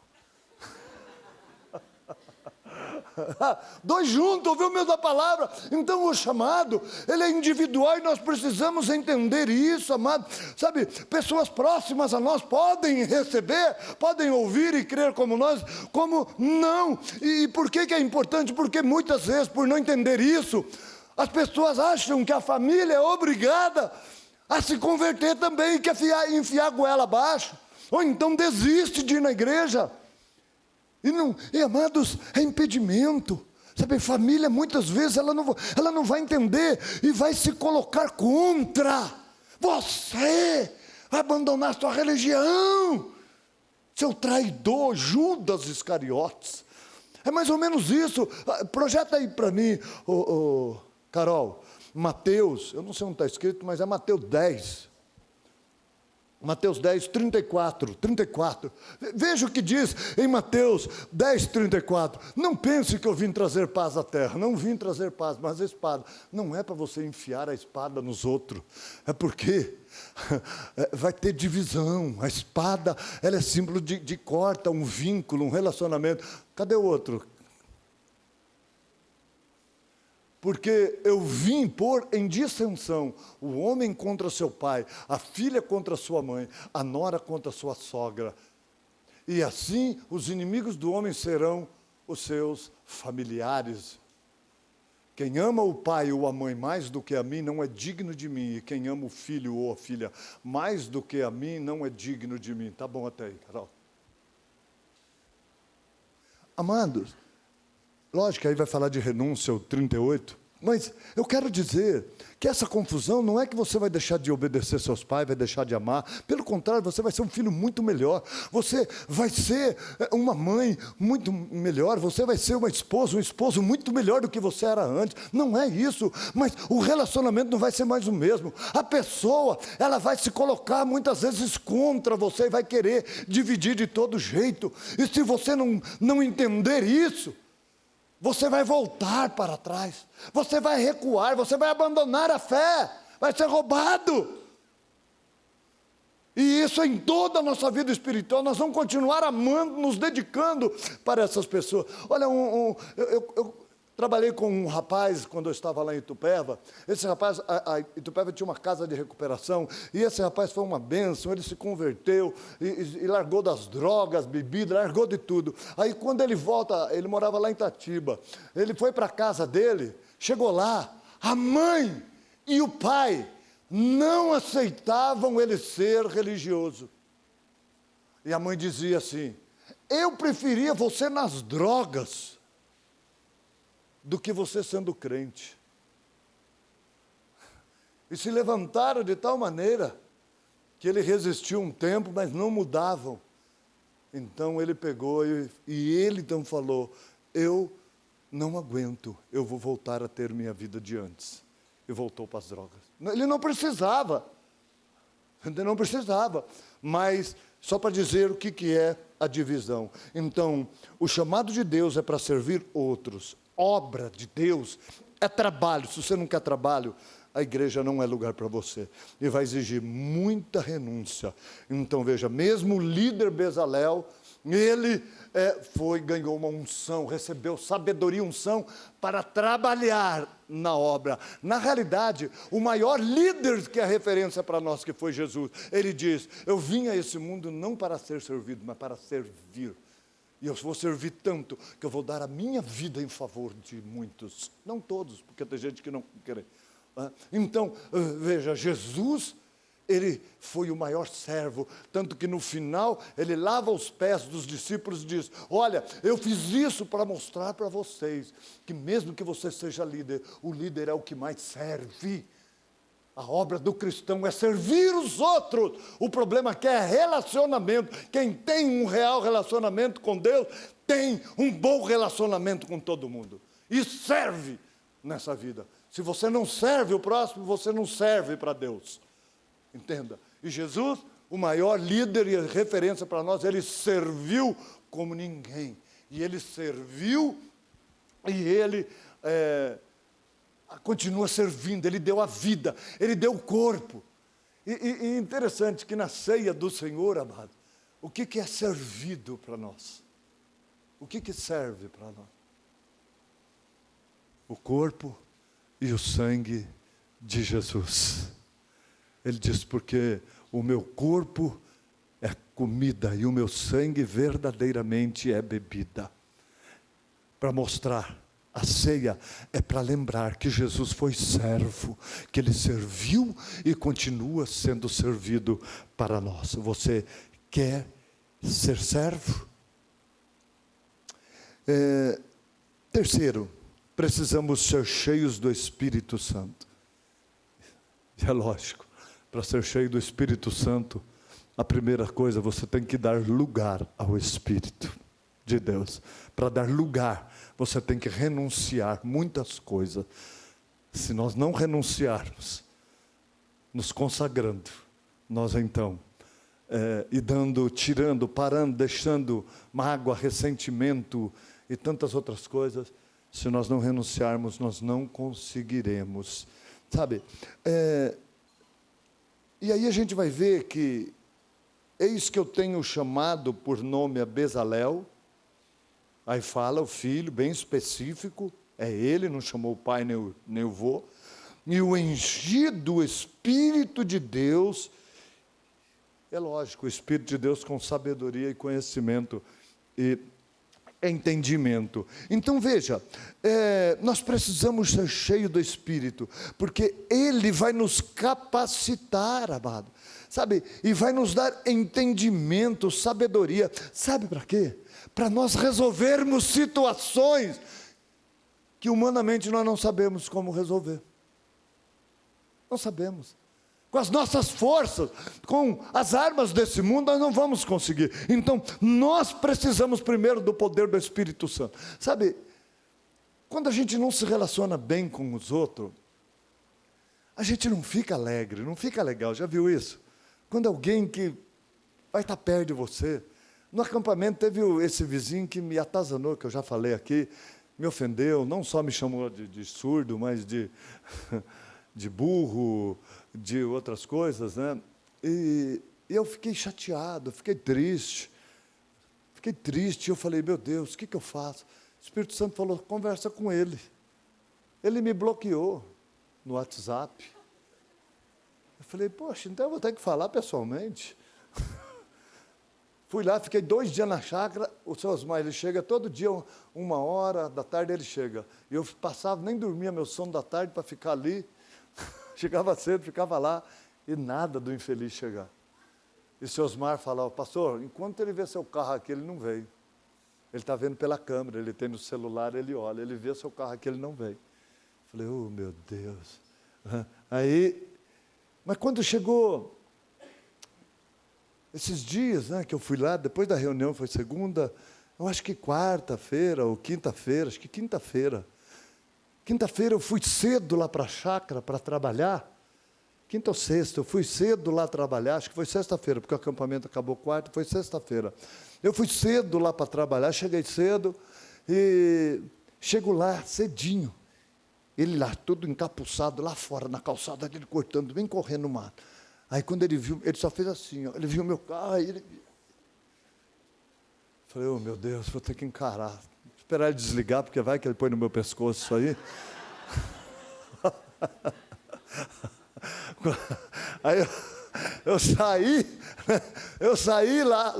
2 juntos, ouviu a mesma palavra. Então o chamado, ele é individual e nós precisamos entender isso, amado. Sabe, pessoas próximas a nós podem receber, podem ouvir e crer como nós, como não. E por que é importante? Porque muitas vezes, por não entender isso, as pessoas acham que a família é obrigada a se converter também, e quer enfiar a goela abaixo, ou então desiste de ir na igreja. E amados, é impedimento. Sabe, família muitas vezes ela não vai entender e vai se colocar contra. Você vai abandonar sua religião, seu traidor, Judas Iscariotes. É mais ou menos isso. Projeta aí para mim, Carol, Mateus, eu não sei onde está escrito, mas é Mateus 10. Mateus 10, 34. Veja o que diz em Mateus 10, 34. Não pense que eu vim trazer paz à terra. Não vim trazer paz, mas a espada. Não é para você enfiar a espada nos outros. É porque vai ter divisão. A espada, ela é símbolo de corta, um vínculo, um relacionamento. Cadê o outro? Porque eu vim pôr em dissensão o homem contra seu pai, a filha contra sua mãe, a nora contra sua sogra. E assim os inimigos do homem serão os seus familiares. Quem ama o pai ou a mãe mais do que a mim não é digno de mim. E quem ama o filho ou a filha mais do que a mim não é digno de mim. Tá bom até aí, Carol? Amados, lógico que aí vai falar de renúncia, o 38, mas eu quero dizer que essa confusão não é que você vai deixar de obedecer seus pais, vai deixar de amar, pelo contrário, você vai ser um filho muito melhor, você vai ser uma mãe muito melhor, você vai ser uma esposa, um esposo muito melhor do que você era antes, não é isso, mas o relacionamento não vai ser mais o mesmo, a pessoa, ela vai se colocar muitas vezes contra você e vai querer dividir de todo jeito, e se você não entender isso, você vai voltar para trás, você vai recuar, você vai abandonar a fé, vai ser roubado. E isso em toda a nossa vida espiritual, nós vamos continuar amando, nos dedicando para essas pessoas. Olha, eu trabalhei com um rapaz quando eu estava lá em Itupeva. Esse rapaz, a Itupeva tinha uma casa de recuperação, e esse rapaz foi uma bênção, ele se converteu, e largou das drogas, bebida, largou de tudo. Aí quando ele volta, ele morava lá em Itatiba, ele foi para a casa dele, chegou lá, a mãe e o pai não aceitavam ele ser religioso. E a mãe dizia assim, eu preferia você nas drogas, do que você sendo crente. E se levantaram de tal maneira que ele resistiu um tempo, mas não mudavam. Então ele pegou e ele então falou, eu não aguento, eu vou voltar a ter minha vida de antes. E voltou para as drogas. Ele não precisava, mas só para dizer o que é a divisão. Então, o chamado de Deus é para servir outros. Obra de Deus é trabalho. Se você não quer trabalho, a igreja não é lugar para você. E vai exigir muita renúncia. Então veja, mesmo o líder Bezalel, ele ganhou uma unção, recebeu sabedoria e unção para trabalhar na obra. Na realidade, o maior líder que é a referência para nós, que foi Jesus, ele diz, eu vim a esse mundo não para ser servido, mas para servir. E eu vou servir tanto que eu vou dar a minha vida em favor de muitos. Não todos, porque tem gente que não quer. Então, veja, Jesus, ele foi o maior servo, tanto que no final ele lava os pés dos discípulos e diz: olha, eu fiz isso para mostrar para vocês, que mesmo que você seja líder, o líder é o que mais serve. A obra do cristão é servir os outros. O problema aqui é relacionamento. Quem tem um real relacionamento com Deus, tem um bom relacionamento com todo mundo. E serve nessa vida. Se você não serve o próximo, você não serve para Deus. Entenda. E Jesus, o maior líder e referência para nós, ele serviu como ninguém. E ele serviu e ele continua servindo. Ele deu a vida, ele deu o corpo. E interessante que na ceia do Senhor, amado, o que é servido para nós? O que serve para nós? O corpo e o sangue de Jesus. Ele diz: porque o meu corpo é comida e o meu sangue verdadeiramente é bebida. Para mostrar, a ceia é para lembrar que Jesus foi servo, que ele serviu e continua sendo servido para nós. Você quer ser servo? Terceiro, precisamos ser cheios do Espírito Santo. É lógico, para ser cheio do Espírito Santo, a primeira coisa, você tem que dar lugar ao Espírito de Deus. Para dar lugar, você tem que renunciar muitas coisas. Se nós não renunciarmos, nos consagrando, nós então, tirando, parando, deixando mágoa, ressentimento e tantas outras coisas, se nós não renunciarmos, nós não conseguiremos. Sabe, e aí a gente vai ver que, eis que eu tenho chamado por nome a Bezalel. Aí fala o filho, bem específico, é ele, não chamou o pai nem o vô. E o ungido do Espírito de Deus, é lógico, o Espírito de Deus com sabedoria e conhecimento e entendimento. Então veja, nós precisamos ser cheios do Espírito, porque Ele vai nos capacitar, amado, sabe, e vai nos dar entendimento, sabedoria, sabe para quê? Para nós resolvermos situações que humanamente nós não sabemos como resolver. Não sabemos. Com as nossas forças, com as armas desse mundo, nós não vamos conseguir. Então, nós precisamos primeiro do poder do Espírito Santo. Sabe, quando a gente não se relaciona bem com os outros, a gente não fica alegre, não fica legal. Já viu isso? Quando alguém que vai estar perto de você. No acampamento teve esse vizinho que me atazanou, que eu já falei aqui, me ofendeu, não só me chamou de surdo, mas de burro, de outras coisas, né? E eu fiquei chateado, fiquei triste, eu falei: meu Deus, o que eu faço? O Espírito Santo falou: conversa com ele. Ele me bloqueou no WhatsApp. Eu falei: poxa, então eu vou ter que falar pessoalmente. Fui lá, fiquei 2 dias na chácara. O seu Osmar, ele chega todo dia, 1h da tarde ele chega. E eu passava, nem dormia meu sono da tarde para ficar ali. Chegava cedo, ficava lá, e nada do infeliz chegar. E o seu Osmar falava: pastor, enquanto ele vê seu carro aqui, ele não veio. Ele está vendo pela câmera, ele tem no celular, ele olha, ele vê seu carro aqui, ele não veio. Falei: oh, meu Deus. Aí, mas quando chegou esses dias, né, que eu fui lá, depois da reunião, foi segunda, eu acho que quarta-feira ou quinta-feira, acho que quinta-feira. Quinta-feira eu fui cedo lá para a chácara para trabalhar. Quinta ou sexta, eu fui cedo lá trabalhar, acho que foi sexta-feira, porque o acampamento acabou quarta, foi sexta-feira. Eu fui cedo lá para trabalhar, cheguei cedo, e chego lá cedinho. Ele lá, todo encapuçado, lá fora, na calçada dele, cortando, bem correndo no mato. Aí quando ele viu, ele só fez assim, ó, ele viu o meu carro, aí ele... Falei: oh, meu Deus, vou ter que encarar. Esperar ele desligar, porque vai que ele põe no meu pescoço isso aí. eu saí lá,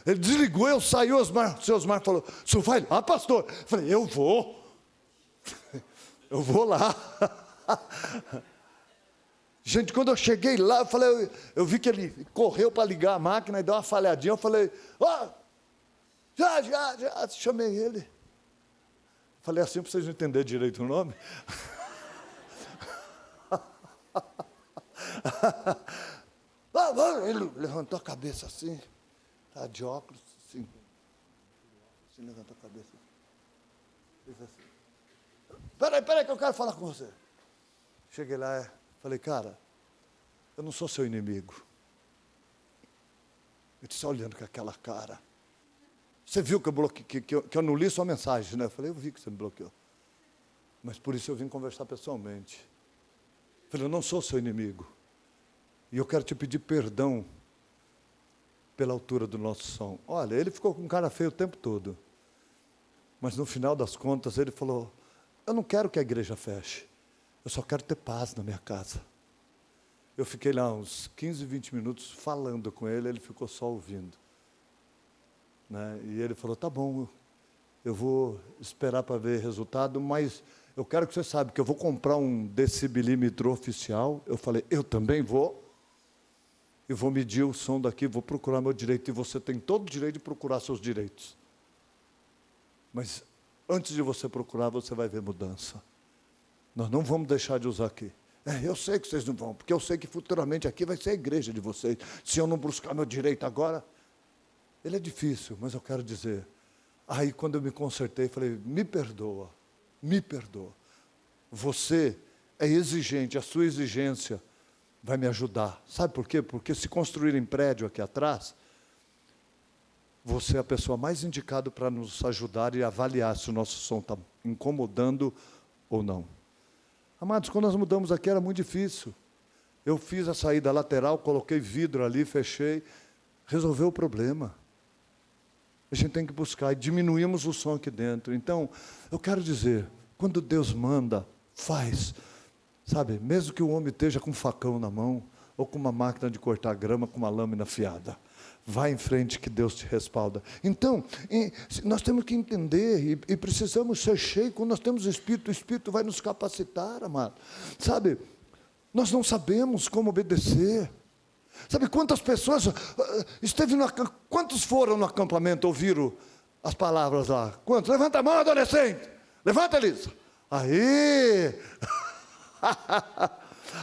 ele desligou, eu saí, o seu Osmar falou, o senhor vai lá, pastor? Eu falei, eu vou lá. Gente, quando eu cheguei lá, eu vi que ele correu para ligar a máquina e deu uma falhadinha, eu falei, já, chamei ele. Falei assim para vocês não entenderem direito o nome. Ele levantou a cabeça assim, tá de óculos, assim levantou a cabeça. Fez assim. Peraí que eu quero falar com você. Cheguei lá, falei, cara, eu não sou seu inimigo. Ele disse, olhando com aquela cara. Você viu que eu bloqueei, que eu não li sua mensagem, né? Eu falei, eu vi que você me bloqueou. Mas por isso eu vim conversar pessoalmente. Eu falei, eu não sou seu inimigo. E eu quero te pedir perdão pela altura do nosso som. Olha, ele ficou com cara feio o tempo todo. Mas no final das contas ele falou, eu não quero que a igreja feche. Eu só quero ter paz na minha casa. Eu fiquei lá uns 15, 20 minutos falando com ele ficou só ouvindo. Né? E ele falou, tá bom, eu vou esperar para ver resultado, mas eu quero que você saiba que eu vou comprar um decibilímetro oficial. Eu falei, eu também vou. Eu vou medir o som daqui, vou procurar meu direito, e você tem todo o direito de procurar seus direitos. Mas antes de você procurar, você vai ver mudança. Nós não vamos deixar de usar aqui. Eu sei que vocês não vão, porque eu sei que futuramente aqui vai ser a igreja de vocês. Se eu não buscar meu direito agora, ele é difícil, mas eu quero dizer. Aí quando eu me consertei, falei, me perdoa. Você é exigente, a sua exigência vai me ajudar. Sabe por quê? Porque se construírem prédio aqui atrás, você é a pessoa mais indicada para nos ajudar e avaliar se o nosso som está incomodando ou não. Amados, quando nós mudamos aqui era muito difícil. Eu fiz a saída lateral, coloquei vidro ali, fechei, resolveu o problema. A gente tem que buscar e diminuímos o som aqui dentro. Então, eu quero dizer, quando Deus manda, faz. Sabe, mesmo que o homem esteja com um facão na mão, ou com uma máquina de cortar grama, com uma lâmina afiada, vai em frente que Deus te respalda. Então, nós temos que entender, e precisamos ser cheios, quando nós temos o Espírito vai nos capacitar, amado. Sabe, nós não sabemos como obedecer. Sabe quantas pessoas, quantos foram no acampamento, ouviram as palavras lá? Quantos? Levanta a mão, adolescente. Levanta, Elisa. Aí...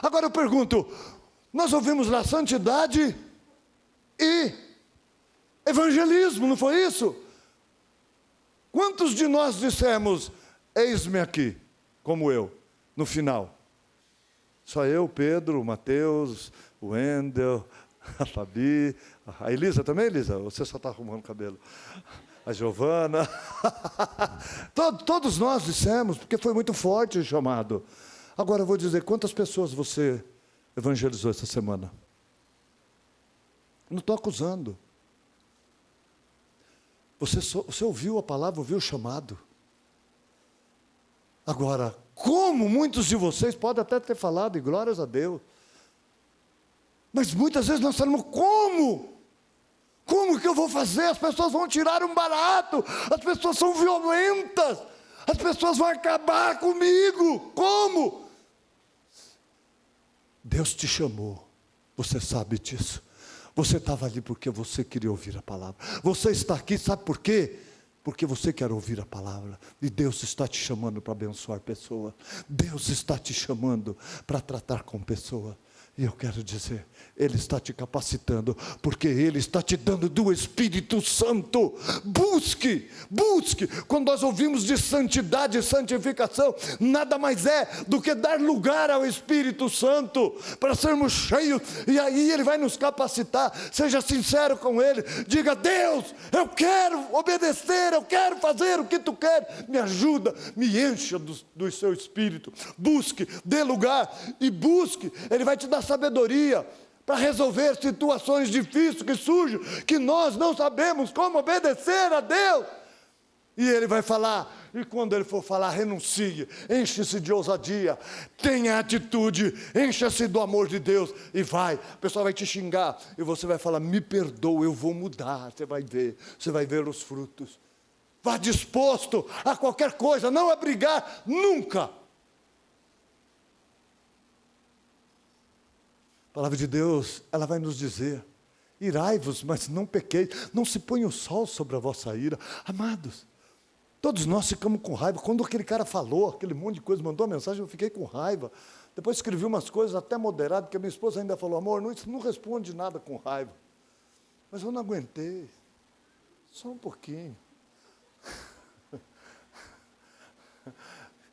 Agora eu pergunto, nós ouvimos lá santidade e evangelismo, não foi isso? Quantos de nós dissemos, eis-me aqui, como eu, no final? Só eu, Pedro, o Mateus, o Wendel, a Fabi, a Elisa também, Elisa? Você só está arrumando o cabelo. A Giovana. Todos nós dissemos, porque foi muito forte o chamado. Agora eu vou dizer, quantas pessoas você evangelizou essa semana? Não estou acusando. Você ouviu a palavra, ouviu o chamado. Agora, como muitos de vocês podem até ter falado, e glórias a Deus, mas muitas vezes nós falamos, como? Como que eu vou fazer? As pessoas vão tirar um barato, as pessoas são violentas, as pessoas vão acabar comigo, como? Deus te chamou, você sabe disso. Você estava ali porque você queria ouvir a palavra. Você está aqui, sabe por quê? Porque você quer ouvir a palavra. E Deus está te chamando para abençoar pessoas. Deus está te chamando para tratar com pessoas. E eu quero dizer, Ele está te capacitando, porque Ele está te dando do Espírito Santo. Busque. Quando nós ouvimos de santidade e santificação, nada mais é do que dar lugar ao Espírito Santo, para sermos cheios, e aí Ele vai nos capacitar. Seja sincero com Ele, diga, Deus, eu quero obedecer, eu quero fazer o que Tu queres, me ajuda, me encha do Seu Espírito. Busque, dê lugar, e busque, Ele vai te dar sabedoria para resolver situações difíceis que surgem, que nós não sabemos como obedecer a Deus. E Ele vai falar, E quando ele for falar, renuncie, enche-se de ousadia, tenha atitude, encha-se do amor de Deus e vai. O pessoal vai te xingar e você vai falar, me perdoa, eu vou mudar. Você vai ver os frutos. Vá disposto a qualquer coisa, não a brigar, nunca. A palavra de Deus, ela vai nos dizer, irai-vos, mas não pequeis, não se ponha o sol sobre a vossa ira. Amados, todos nós ficamos com raiva. Quando aquele cara falou, aquele monte de coisa, mandou uma mensagem, eu fiquei com raiva. Depois escrevi umas coisas até moderadas, porque a minha esposa ainda falou, amor, não responde nada com raiva. Mas eu não aguentei, só um pouquinho.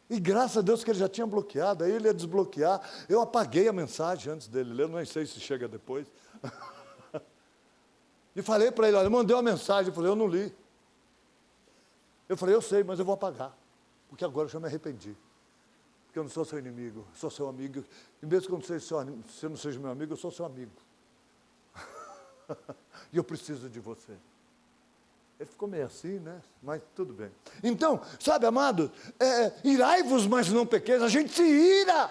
E graças a Deus que ele já tinha bloqueado, aí ele ia desbloquear. Eu apaguei a mensagem antes dele ler, não sei se chega depois. E falei para ele, olha, eu mandei uma mensagem, eu falei, eu não li. Eu falei, eu sei, mas eu vou apagar, porque agora eu já me arrependi. Porque eu não sou seu inimigo, sou seu amigo. E mesmo que você não seja meu amigo, eu sou seu amigo. E eu preciso de você. Ele ficou meio assim, né? Mas tudo bem. Então, sabe, amado, irai-vos, mas não pequeis. A gente se ira.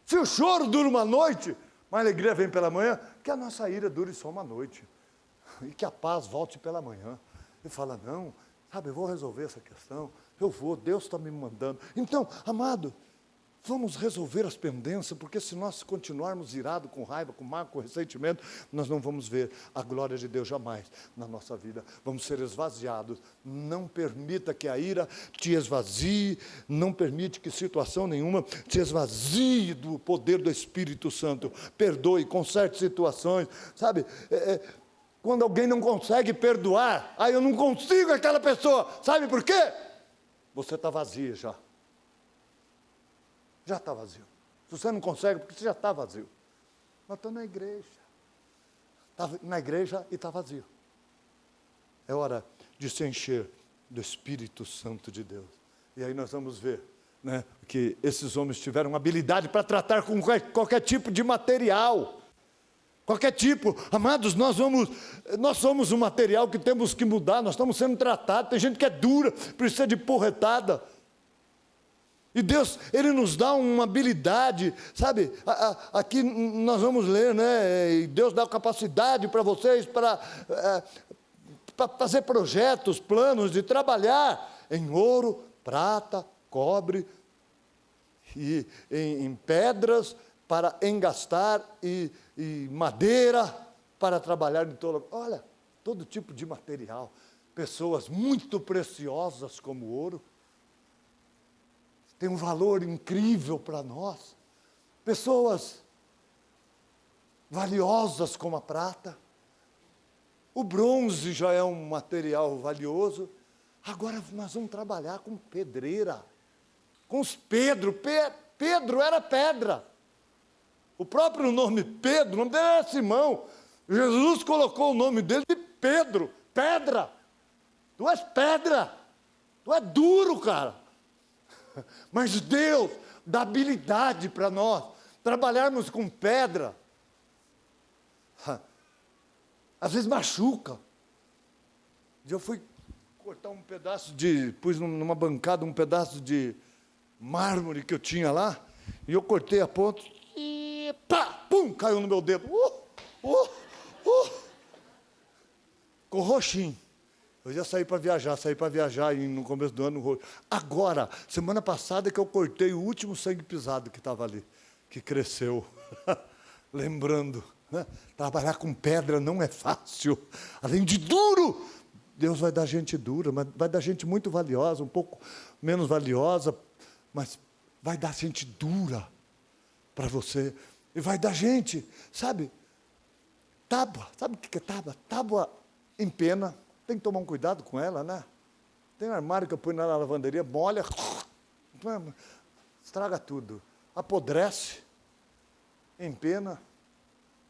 Se o choro dura uma noite, mas a alegria vem pela manhã, que a nossa ira dure só uma noite. E que a paz volte pela manhã. E fala, não, sabe, eu vou resolver essa questão. Eu vou, Deus está me mandando. Então, amado, vamos resolver as pendências, porque se nós continuarmos irados, com raiva, com mágoa, com ressentimento, nós não vamos ver a glória de Deus jamais na nossa vida. Vamos ser esvaziados. Não permita que a ira te esvazie, não permite que situação nenhuma te esvazie do poder do Espírito Santo. Perdoe, conserte situações, sabe? Quando alguém não consegue perdoar, eu não consigo aquela pessoa, sabe por quê? Você está vazio já. Já está vazio. Se você não consegue, porque você já está vazio. Mas estou na igreja. Está na igreja e está vazio. É hora de se encher do Espírito Santo de Deus. E aí nós vamos ver, né, que esses homens tiveram habilidade para tratar com qualquer tipo de material. Qualquer tipo. Amados, nós somos um material que temos que mudar, nós estamos sendo tratados. Tem gente que é dura, precisa de porretada. E Deus, Ele nos dá uma habilidade, sabe? Aqui nós vamos ler, né? E Deus dá capacidade para vocês para fazer projetos, planos, de trabalhar em ouro, prata, cobre, e em pedras para engastar e madeira para trabalhar em todo tipo de material. Pessoas muito preciosas como ouro. Tem um valor incrível para nós. Pessoas valiosas como a prata. O bronze já é um material valioso. Agora nós vamos trabalhar com pedreira. Com os Pedro. Pedro era pedra. O próprio nome Pedro, o nome dele era Simão. Jesus colocou o nome dele de Pedro. Pedra. Tu és pedra. Tu é duro, cara. Mas Deus dá habilidade para nós trabalharmos com pedra. Às vezes machuca. Eu fui cortar um pedaço pus numa bancada um pedaço de mármore que eu tinha lá, e eu cortei a ponta e pá, pum, caiu no meu dedo. Com roxinho. Eu já saí para viajar e no começo do ano. Agora, semana passada que eu cortei o último sangue pisado que estava ali, que cresceu. Lembrando, né? Trabalhar com pedra não é fácil. Além de duro, Deus vai dar gente dura, mas vai dar gente muito valiosa, um pouco menos valiosa, mas vai dar gente dura para você. E vai dar gente, sabe? Tábua, sabe o que é tábua? Tábua em pena. Tem que tomar um cuidado com ela, né? Tem um armário que eu ponho na lavanderia, molha, estraga tudo. Apodrece, empena,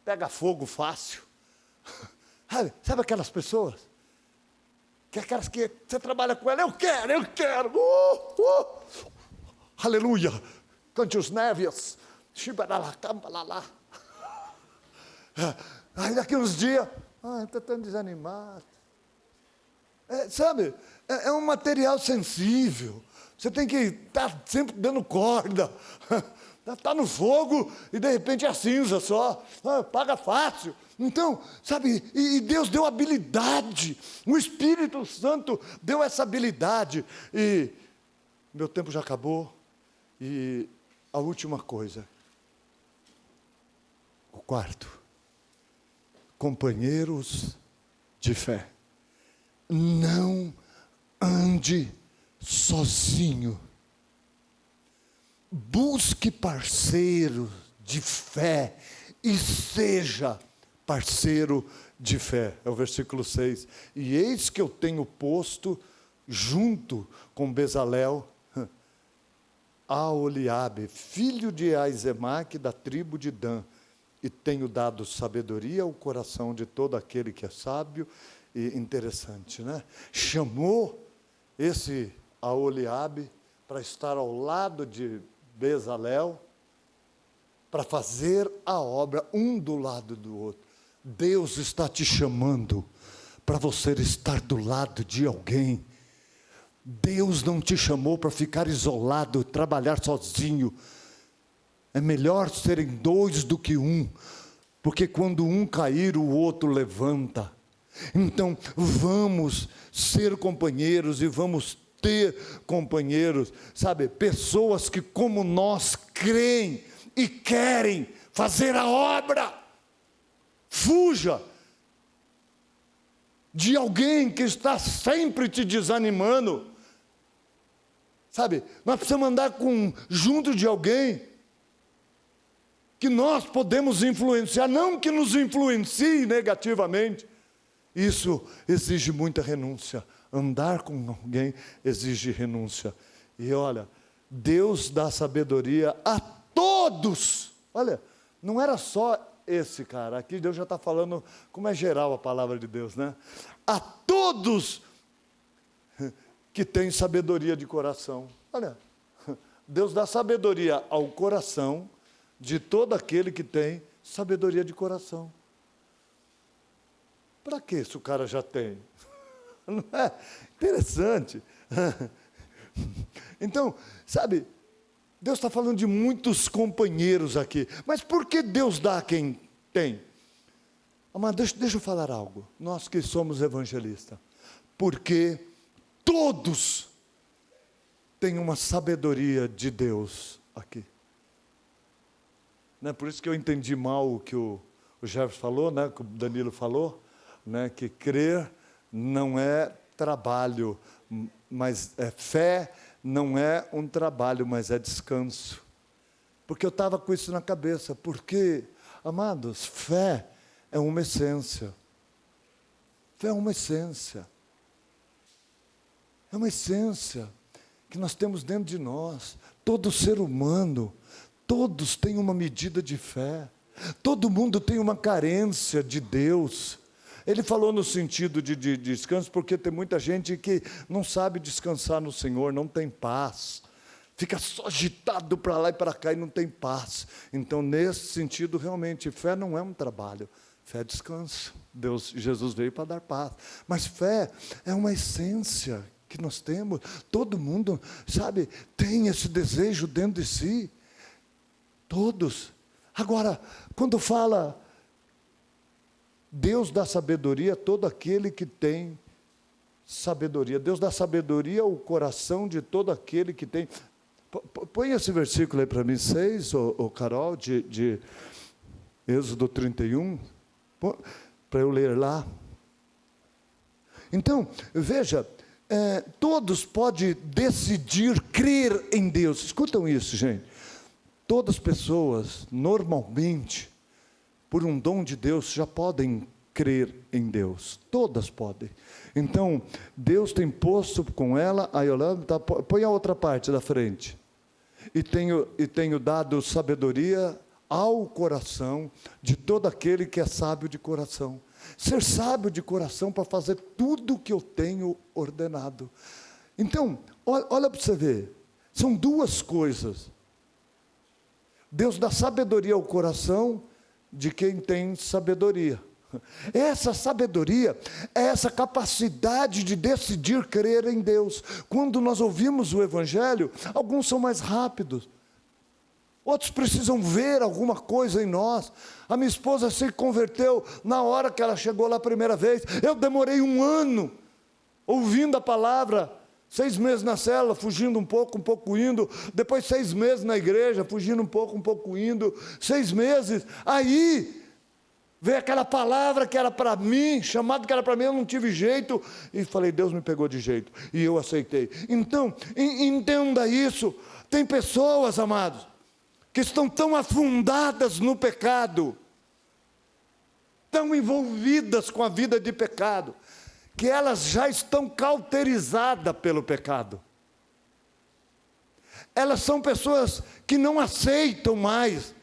pega fogo fácil. Sabe aquelas pessoas? Aquelas que você trabalha com ela, eu quero. Aleluia. Cante os névias. Aí daqui uns dias, está tão desanimado. Sabe, é um material sensível. Você tem que estar sempre dando corda. Está no fogo e de repente é a cinza só. Paga fácil. Então, sabe, e Deus deu habilidade. O Espírito Santo deu essa habilidade. E meu tempo já acabou. E a última coisa. O quarto. Companheiros de fé. Não ande sozinho. Busque parceiro de fé e seja parceiro de fé. É o versículo 6. E eis que eu tenho posto junto com Bezalel Aholiabe, filho de Aizemaque, da tribo de Dan, e tenho dado sabedoria ao coração de todo aquele que é sábio. E interessante, né? Chamou esse Aholiabe para estar ao lado de Bezalel, para fazer a obra, um do lado do outro. Deus está te chamando para você estar do lado de alguém. Deus não te chamou para ficar isolado, trabalhar sozinho. É melhor serem dois do que um, porque quando um cair, o outro levanta. Então, vamos ser companheiros e vamos ter companheiros, sabe, pessoas que como nós creem e querem fazer a obra. Fuja de alguém que está sempre te desanimando, sabe, nós precisamos andar junto de alguém que nós podemos influenciar, não que nos influencie negativamente. Isso exige muita renúncia. Andar com alguém exige renúncia. E olha, Deus dá sabedoria a todos. Olha, não era só esse cara. Aqui Deus já está falando como é geral a palavra de Deus, né? A todos que têm sabedoria de coração. Olha, Deus dá sabedoria ao coração de todo aquele que tem sabedoria de coração. Para que se o cara já tem? Não é interessante? Então, sabe, Deus está falando de muitos companheiros aqui. Mas por que Deus dá a quem tem? Amado, deixa eu falar algo. Nós que somos evangelistas. Porque todos têm uma sabedoria de Deus aqui. Não é por isso que eu entendi mal o que o Jefferson falou, né, que o Danilo falou, né, que crer não é trabalho, mas fé não é um trabalho, mas é descanso. Porque eu estava com isso na cabeça. Porque, amados, fé é uma essência. Fé é uma essência. É uma essência que nós temos dentro de nós. Todo ser humano, todos têm uma medida de fé. Todo mundo tem uma carência de Deus. Ele falou no sentido de descanso, porque tem muita gente que não sabe descansar no Senhor, não tem paz. Fica só agitado para lá e para cá e não tem paz. Então, nesse sentido, realmente, fé não é um trabalho. Fé é descanso. Jesus veio para dar paz. Mas fé é uma essência que nós temos. Todo mundo, sabe, tem esse desejo dentro de si. Todos. Agora, quando fala Deus dá sabedoria a todo aquele que tem sabedoria. Deus dá sabedoria ao coração de todo aquele que tem. Põe esse versículo aí para mim, 6, Carol, de Êxodo 31, para eu ler lá. Então, veja, todos podem decidir crer em Deus. Escutam isso, gente. Todas as pessoas, normalmente, por um dom de Deus, já podem crer em Deus. Todas podem. Então, Deus tem posto com ela, a Yolanda, põe a outra parte da frente. E tenho dado sabedoria ao coração de todo aquele que é sábio de coração. Ser sábio de coração para fazer tudo o que eu tenho ordenado. Então, olha para você ver. São duas coisas. Deus dá sabedoria ao coração de quem tem sabedoria. Essa sabedoria é essa capacidade de decidir crer em Deus. Quando nós ouvimos o Evangelho, alguns são mais rápidos, outros precisam ver alguma coisa em nós. A minha esposa se converteu na hora que ela chegou lá a primeira vez. Eu demorei 1 ano ouvindo a palavra, 6 meses na célula, fugindo um pouco indo. Depois 6 meses na igreja, fugindo um pouco indo. 6 meses, aí veio aquela palavra que era para mim, chamado que era para mim, eu não tive jeito, e falei, Deus me pegou de jeito, e eu aceitei. Então, entenda isso. Tem pessoas, amados, que estão tão afundadas no pecado, tão envolvidas com a vida de pecado, que elas já estão cauterizadas pelo pecado. Elas são pessoas que não aceitam mais.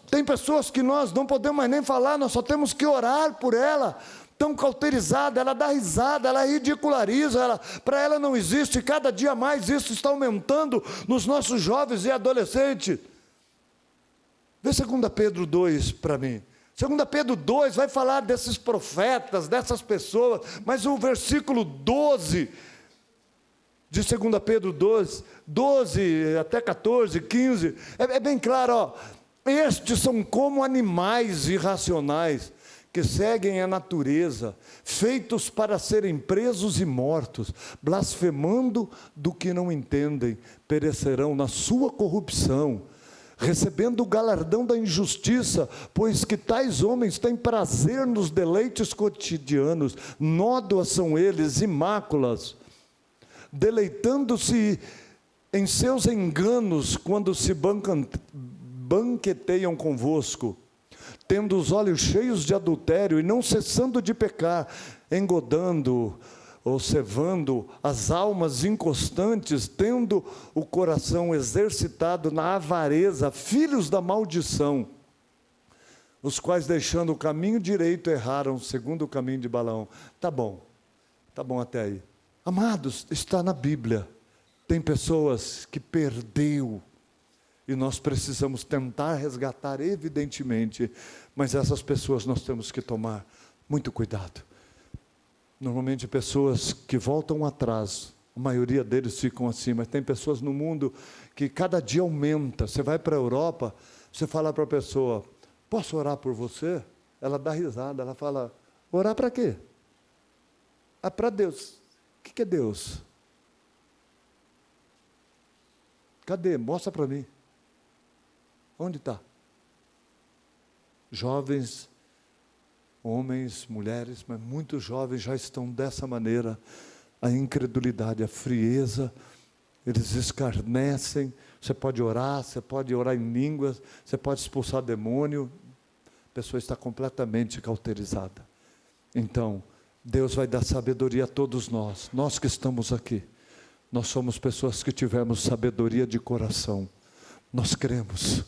Tem pessoas que nós não podemos mais nem falar, nós só temos que orar por ela. Tão cauterizada, ela dá risada, ela ridiculariza, para ela não existe. Cada dia mais isso está aumentando nos nossos jovens e adolescentes. Vê 2 Pedro 2 para mim. 2 Pedro 2 vai falar desses profetas, dessas pessoas, mas o versículo 12 de 2 Pedro 12 até 14, 15, é bem claro, ó. Estes são como animais irracionais, que seguem a natureza, feitos para serem presos e mortos, blasfemando do que não entendem, perecerão na sua corrupção, recebendo o galardão da injustiça, pois que tais homens têm prazer nos deleites cotidianos, nódoas são eles e máculas, deleitando-se em seus enganos quando se banqueteiam convosco, tendo os olhos cheios de adultério e não cessando de pecar, engodando ou cevando as almas inconstantes, tendo o coração exercitado na avareza, filhos da maldição, os quais deixando o caminho direito erraram segundo o caminho de Balaão. Tá bom até aí. Amados, está na Bíblia. Tem pessoas que perdeu, e nós precisamos tentar resgatar, evidentemente, mas essas pessoas nós temos que tomar muito cuidado. Normalmente pessoas que voltam atrás, a maioria deles ficam assim, mas tem pessoas no mundo que cada dia aumenta. Você vai para a Europa, você fala para a pessoa, posso orar por você? Ela dá risada, ela fala, orar para quê? Ah, para Deus. O que é Deus? Cadê? Mostra para mim. Onde está? Jovens, homens, mulheres, mas muitos jovens já estão dessa maneira. A incredulidade, a frieza, eles escarnecem. Você pode orar em línguas, você pode expulsar demônio. A pessoa está completamente cauterizada. Então, Deus vai dar sabedoria a todos nós que estamos aqui. Nós somos pessoas que tivemos sabedoria de coração. Nós cremos,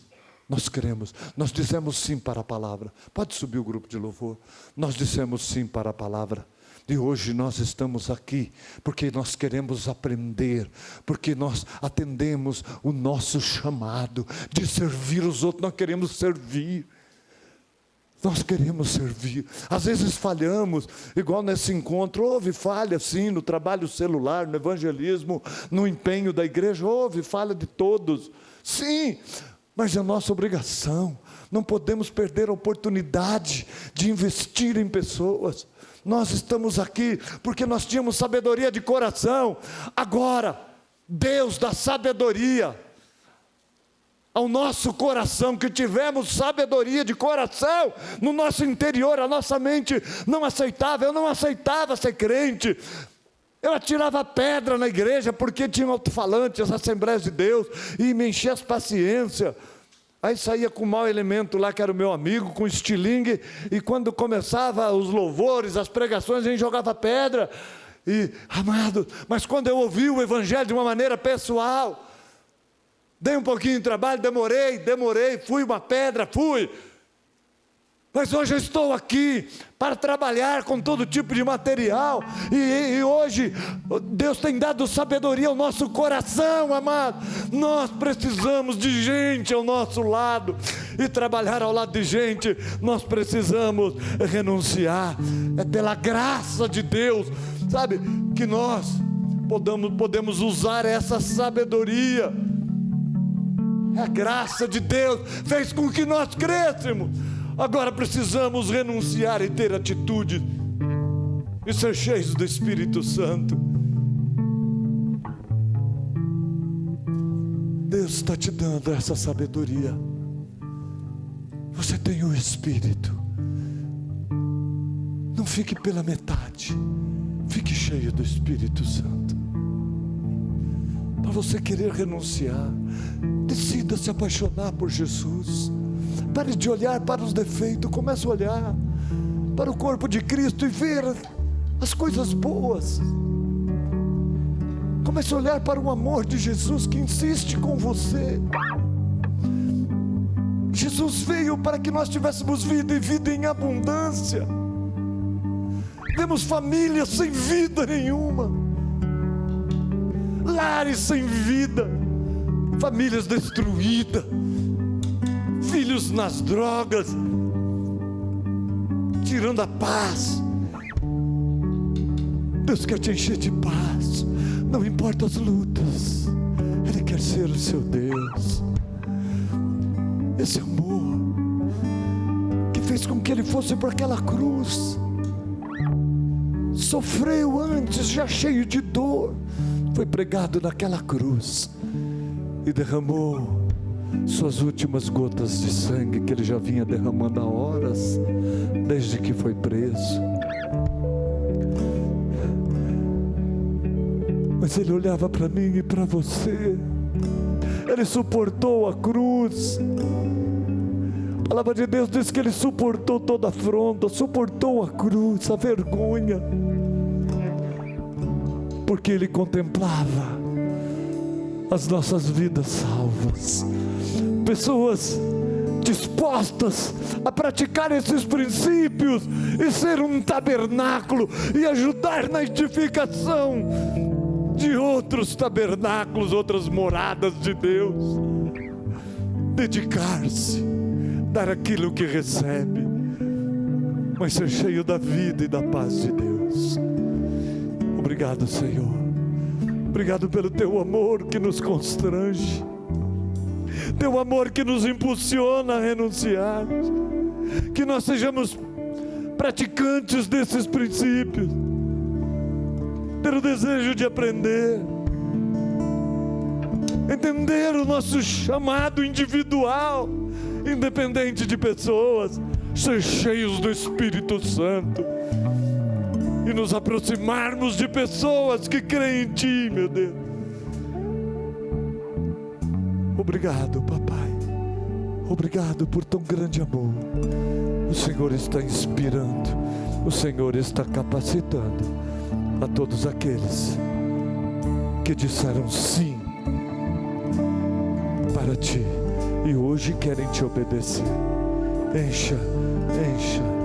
nós dissemos sim para a palavra. Pode subir o grupo de louvor. Nós dissemos sim para a palavra. E hoje nós estamos aqui, porque nós queremos aprender, porque nós atendemos o nosso chamado de servir os outros. Nós queremos servir. Às vezes falhamos, igual nesse encontro, houve falha sim, no trabalho celular, no evangelismo, no empenho da igreja, houve falha de todos, sim, mas é nossa obrigação, não podemos perder a oportunidade de investir em pessoas. Nós estamos aqui porque nós tínhamos sabedoria de coração. Agora, Deus dá sabedoria ao nosso coração, que tivemos sabedoria de coração no nosso interior. A nossa mente não aceitava, eu não aceitava ser crente. Eu atirava pedra na igreja porque tinha alto-falante, as Assembleias de Deus, e me enchia as paciência. Aí saía com o mau elemento lá, que era o meu amigo, com estilingue, e quando começava os louvores, as pregações, a gente jogava pedra. E, amado, mas quando eu ouvi o Evangelho de uma maneira pessoal, dei um pouquinho de trabalho, demorei, fui uma pedra, Mas hoje eu estou aqui para trabalhar com todo tipo de material, e hoje Deus tem dado sabedoria ao nosso coração, amado. Nós precisamos de gente ao nosso lado, e trabalhar ao lado de gente, nós precisamos renunciar. É pela graça de Deus, sabe, que nós podemos usar essa sabedoria. A graça de Deus fez com que nós crescemos. Agora precisamos renunciar e ter atitude e ser cheios do Espírito Santo. Deus está te dando essa sabedoria. Você tem o Espírito. Não fique pela metade. Fique cheio do Espírito Santo. Para você querer renunciar, decida se apaixonar por Jesus. Pare de olhar para os defeitos, comece a olhar para o corpo de Cristo e ver as coisas boas. Comece a olhar para o amor de Jesus que insiste com você. Jesus veio para que nós tivéssemos vida e vida em abundância. Vemos famílias sem vida nenhuma, lares sem vida, famílias destruídas, filhos nas drogas, tirando a paz. Deus quer te encher de paz, não importa as lutas, Ele quer ser o seu Deus. Esse amor que fez com que Ele fosse por aquela cruz, sofreu antes, já cheio de dor, foi pregado naquela cruz e derramou suas últimas gotas de sangue, que Ele já vinha derramando há horas, desde que foi preso. Mas Ele olhava para mim e para você. Ele suportou a cruz. A palavra de Deus diz que Ele suportou toda a afronta, suportou a cruz, a vergonha, porque Ele contemplava as nossas vidas salvas, pessoas dispostas a praticar esses princípios e ser um tabernáculo e ajudar na edificação de outros tabernáculos, outras moradas de Deus. Dedicar-se, dar aquilo que recebe, mas ser cheio da vida e da paz de Deus. Obrigado, Senhor. Obrigado pelo Teu amor que nos constrange, Teu amor que nos impulsiona a renunciar, que nós sejamos praticantes desses princípios, ter o desejo de aprender, entender o nosso chamado individual, independente de pessoas, ser cheios do Espírito Santo e nos aproximarmos de pessoas que creem em Ti, meu Deus. Obrigado, papai. Obrigado por tão grande amor. O Senhor está inspirando, o Senhor está capacitando a todos aqueles que disseram sim para Ti e hoje querem Te obedecer. Encha, encha